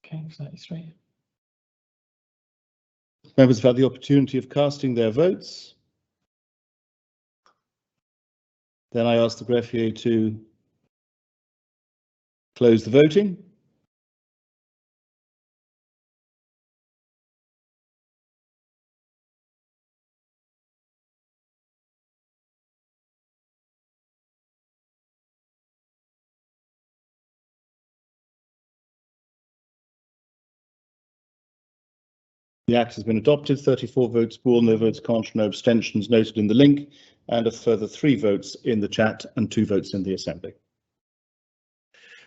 Okay, 33. Members have had the opportunity of casting their votes. Then I ask the greffier to close the voting. The Act has been adopted, 34 votes for, no votes contrary, no abstentions noted in the link, and a further 3 votes in the chat and 2 votes in the Assembly.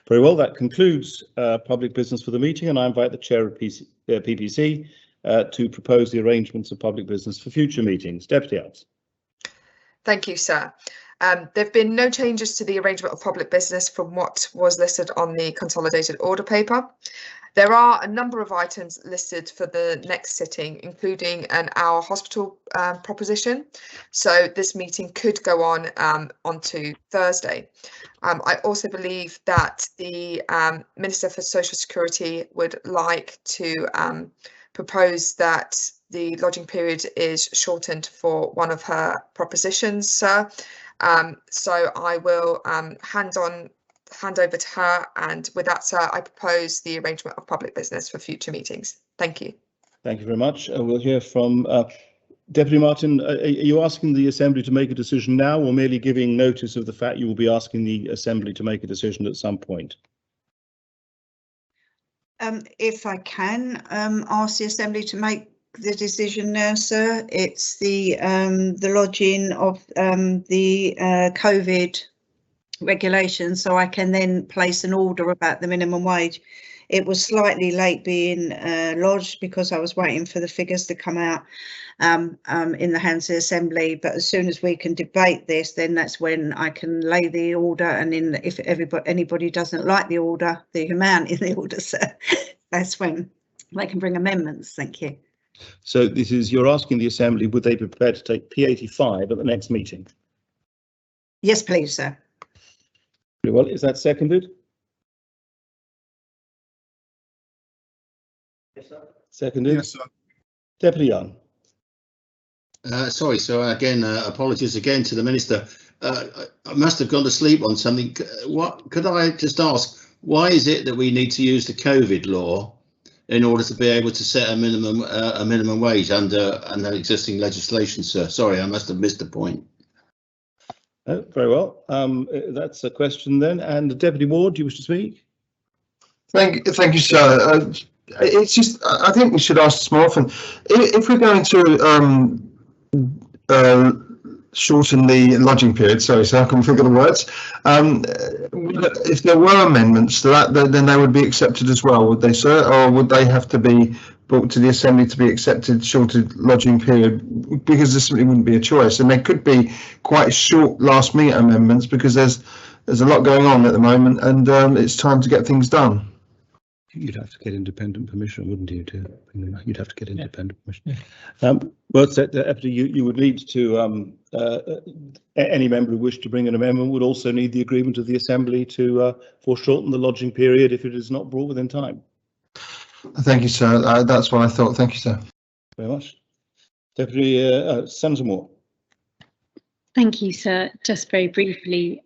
Very well, that concludes public business for the meeting, and I invite the Chair of PPC to propose the arrangements of public business for future meetings. Deputy Alves. Thank you, sir. There have been no changes to the arrangement of public business from what was listed on the consolidated order paper. There are a number of items listed for the next sitting, including an hour hospital proposition. So this meeting could go on onto Thursday. I also believe that the Minister for Social Security would like to propose that the lodging period is shortened for one of her propositions, sir. So I will hand over to her, and with that, sir, I propose the arrangement of public business for future meetings. Thank you. Thank you very much. We'll hear from Deputy Martin. Are you asking the Assembly to make a decision now, or merely giving notice of the fact you will be asking the Assembly to make a decision at some point? If I can ask the Assembly to make the decision now, sir, it's the lodging of the COVID regulations, so I can then place an order about the minimum wage. It was slightly late being lodged because I was waiting for the figures to come out in the hands of the Assembly, but as soon as we can debate this, then that's when I can lay the order, and then if anybody doesn't like the order, the amount in the order, sir, that's when they can bring amendments. Thank you. So this is, you're asking the Assembly, would they be prepared to take P85 at the next meeting? Yes, please, sir. Very well, is that seconded? Yes, sir. Seconded? Yes, sir. Deputy Young. Sorry, so again, apologies again to the Minister. I must have gone to sleep on something. What could I just ask? Why is it that we need to use the COVID law in order to be able to set a minimum wage under existing legislation, sir? Sorry, I must have missed the point. Very well. That's a question then. And Deputy Ward, do you wish to speak? Thank you, sir. It's just, I think we should ask this more often. If we're going to shorten the lodging period, sorry, so I can't figure the words. If there were amendments to that, then they would be accepted as well, would they, sir? Or would they have to be brought to the Assembly to be accepted, shortened lodging period? Because there simply wouldn't be a choice. And they could be quite short last minute amendments because there's a lot going on at the moment, and it's time to get things done. You'd have to get independent permission, wouldn't you? You'd have to get independent permission. Well, Deputy, you would need to, any member who wished to bring an amendment would also need the agreement of the Assembly to foreshorten the lodging period if it is not brought within time. Thank you, sir. That's what I thought. Thank you, sir. Very much. Deputy Senator Moore. Thank you, sir. Just very briefly,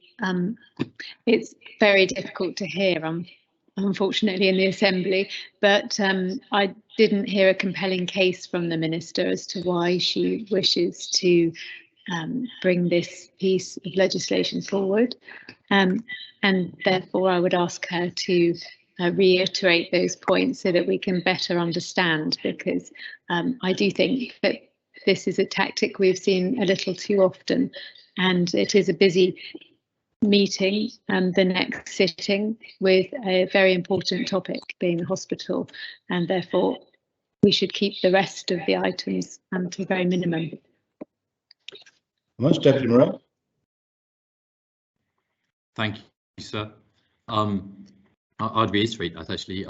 it's very difficult to hear, unfortunately, in the Assembly, but I didn't hear a compelling case from the Minister as to why she wishes to bring this piece of legislation forward, and therefore I would ask her to reiterate those points so that we can better understand, because I do think that this is a tactic we've seen a little too often, and it is a busy meeting and the next sitting with a very important topic being the hospital, and therefore we should keep the rest of the items to a very minimum. Much, Deputy Morell. Thank you, sir. I'd reiterate that actually.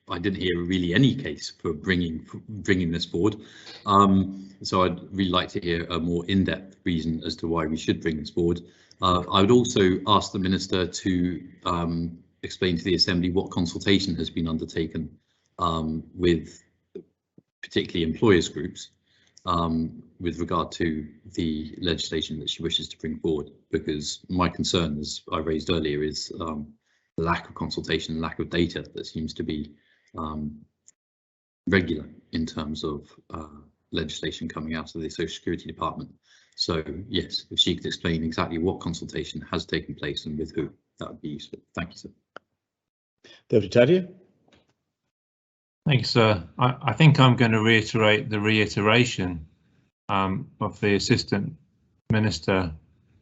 I didn't hear really any case for bringing this forward, so I'd really like to hear a more in-depth reason as to why we should bring this forward. I would also ask the Minister to explain to the Assembly what consultation has been undertaken with particularly employers groups with regard to the legislation that she wishes to bring forward, because my concern, as I raised earlier, is the lack of consultation, lack of data that seems to be regular in terms of legislation coming out of the Social Security Department. So yes, if she could explain exactly what consultation has taken place and with who, that would be useful. Thank you, sir. Deputy Tadia. Thanks, sir. I think I'm going to reiterate the reiteration of the Assistant Minister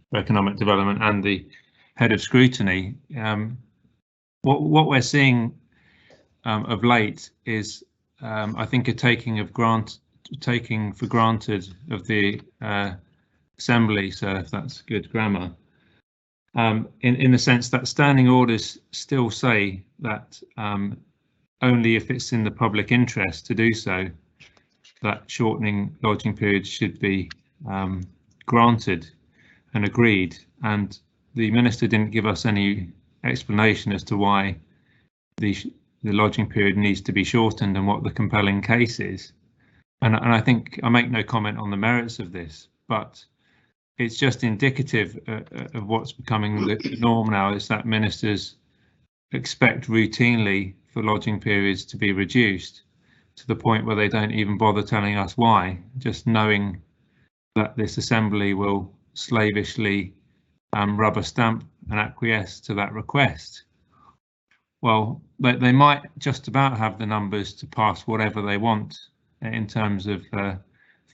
for Economic Development and the Head of Scrutiny. What we're seeing of late is, I think, a taking for granted of the Assembly, so if that's good grammar, in the sense that standing orders still say that only if it's in the public interest to do so, that shortening lodging periods should be granted and agreed. And the Minister didn't give us any explanation as to why the lodging period needs to be shortened and what the compelling case is. And I think I make no comment on the merits of this, but it's just indicative of what's becoming the norm now, is that ministers expect routinely for lodging periods to be reduced to the point where they don't even bother telling us why, just knowing that this Assembly will slavishly rubber stamp and acquiesce to that request. Well, they might just about have the numbers to pass whatever they want in terms of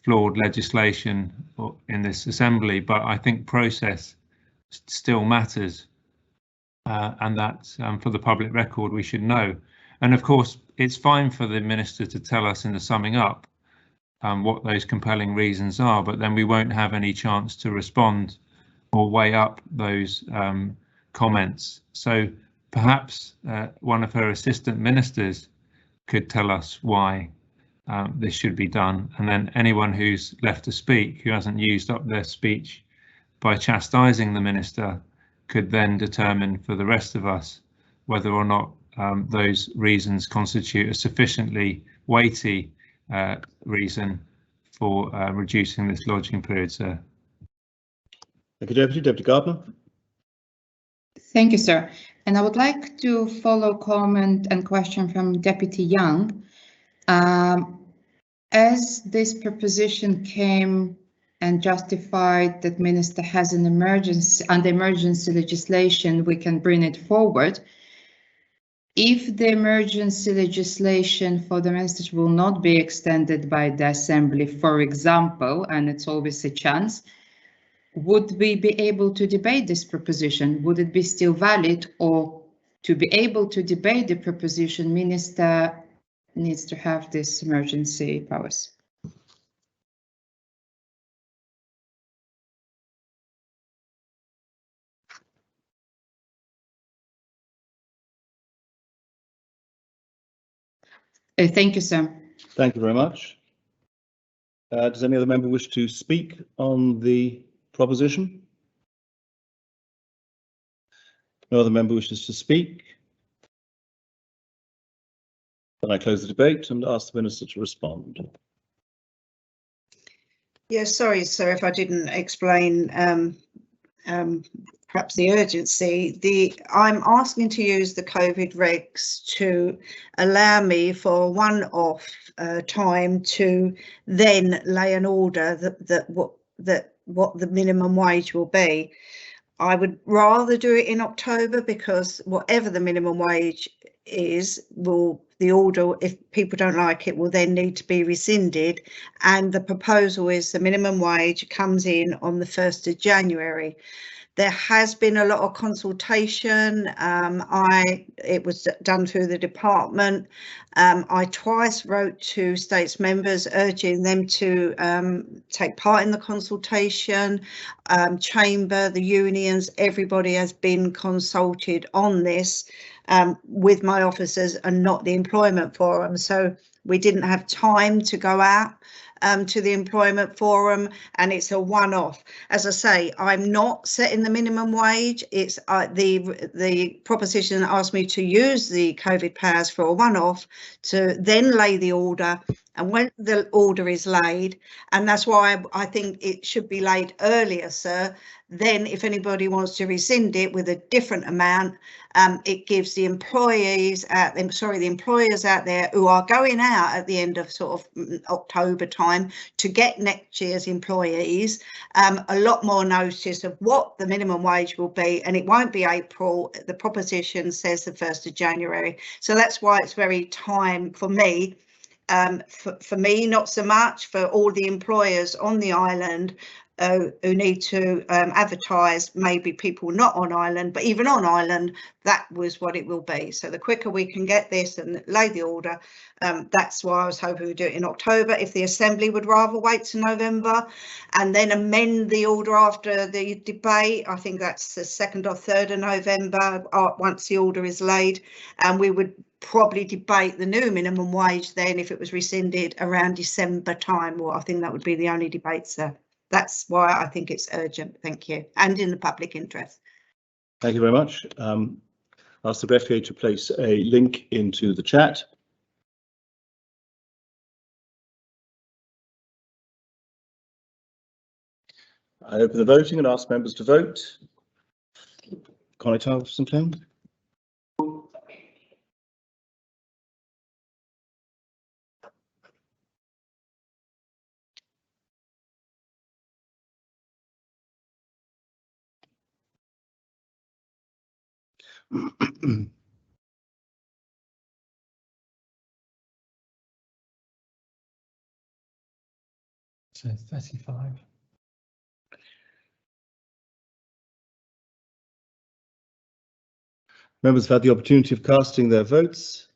flawed legislation in this Assembly, but I think process still matters, and that for the public record we should know. And of course, it's fine for the Minister to tell us in the summing up what those compelling reasons are, but then we won't have any chance to respond or weigh up those comments. So perhaps one of her assistant ministers could tell us why this should be done, and then anyone who's left to speak, who hasn't used up their speech by chastising the Minister, could then determine for the rest of us whether or not those reasons constitute a sufficiently weighty reason for reducing this lodging period, sir. Thank you, Deputy. Deputy Gardner. Thank you, sir. And I would like to follow comment and question from Deputy Young. As this proposition came and justified that Minister has an emergency, under emergency legislation, we can bring it forward. If the emergency legislation for the ministers will not be extended by the Assembly, for example, and it's always a chance, would we be able to debate this proposition? Would it be still valid, or to be able to debate the proposition, Minister needs to have this emergency powers? Thank you, sir. Thank you very much. Does any other member wish to speak on the proposition? No other member wishes to speak. Then I close the debate and ask the Minister to respond. Yes, sorry, sir, if I didn't explain perhaps the urgency. I'm asking to use the COVID regs to allow me for a one-off time to then lay an order that what the minimum wage will be. I would rather do it in October, because whatever the minimum wage is, the order, if people don't like it, will then need to be rescinded. And the proposal is the minimum wage comes in on the 1st of January. There has been a lot of consultation. It was done through the department. I twice wrote to states members urging them to take part in the consultation. Chamber, the unions, everybody has been consulted on this. with my officers and not the employment forum. So we didn't have time to go out to the employment forum, and it's a one-off. As I say, I'm not setting the minimum wage. It's the proposition asked me to use the COVID powers for a one-off to then lay the order. And when the order is laid, and that's why I think it should be laid earlier, sir, then if anybody wants to rescind it with a different amount, it gives the employees the employers out there who are going out at the end of sort of October time to get next year's employees a lot more notice of what the minimum wage will be, and it won't be April. The proposition says the 1st of January. So that's why it's very time for me. For me, not so much for all the employers on the island who need to advertise, maybe people not on island, but even on island, that was what it will be. So the quicker we can get this and lay the order, that's why I was hoping we'd do it in October. If the Assembly would rather wait to November and then amend the order after the debate, I think that's the 2nd or 3rd of November, once the order is laid, and we would probably debate the new minimum wage then if it was rescinded around December time. Well, I think that would be the only debate, sir. That's why I think it's urgent. Thank you. And in the public interest. Thank you very much. Ask the Secretary to place a link into the chat. I open the voting and ask members to vote. Connie Sinclair. So 35. Members have had the opportunity of casting their votes.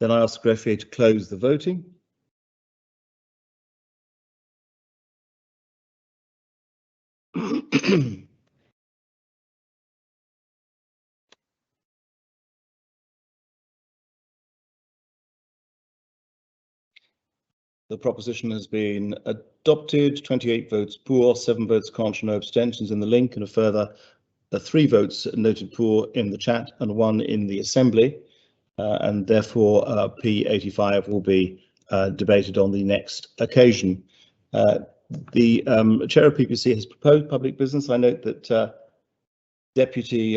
Then I ask the Secretary to close the voting. The proposition has been adopted, 28 votes for, 7 votes contra, no abstentions in the link, and a further 3 votes noted for in the chat and 1 in the Assembly. And therefore P85 will be debated on the next occasion. The Chair of PPC has proposed public business. I note that Deputy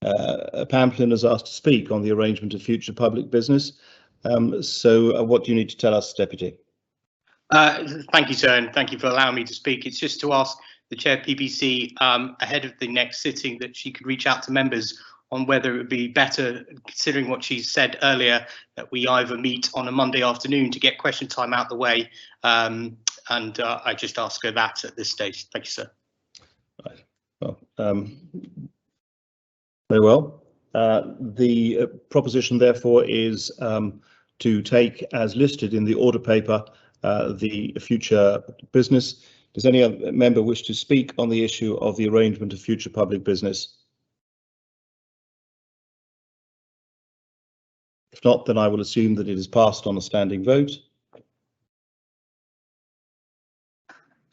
Pamplin has asked to speak on the arrangement of future public business. So what do you need to tell us, Deputy? Thank you, sir, and thank you for allowing me to speak. It's just to ask the Chair of PPC ahead of the next sitting that she could reach out to members on whether it would be better, considering what she said earlier, that we either meet on a Monday afternoon to get question time out the way. And I just ask her that at this stage. Thank you, sir. Right. Well, very well. The proposition, therefore, is to take as listed in the order paper the future business. Does any other member wish to speak on the issue of the arrangement of future public business? If not, then I will assume that it is passed on a standing vote.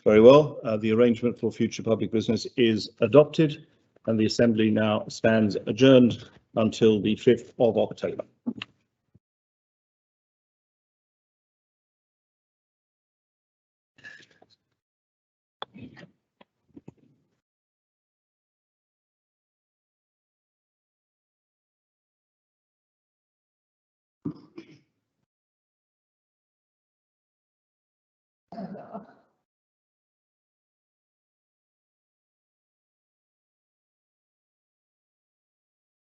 Very well. The arrangement for future public business is adopted, and the Assembly now stands adjourned until the 5th of October.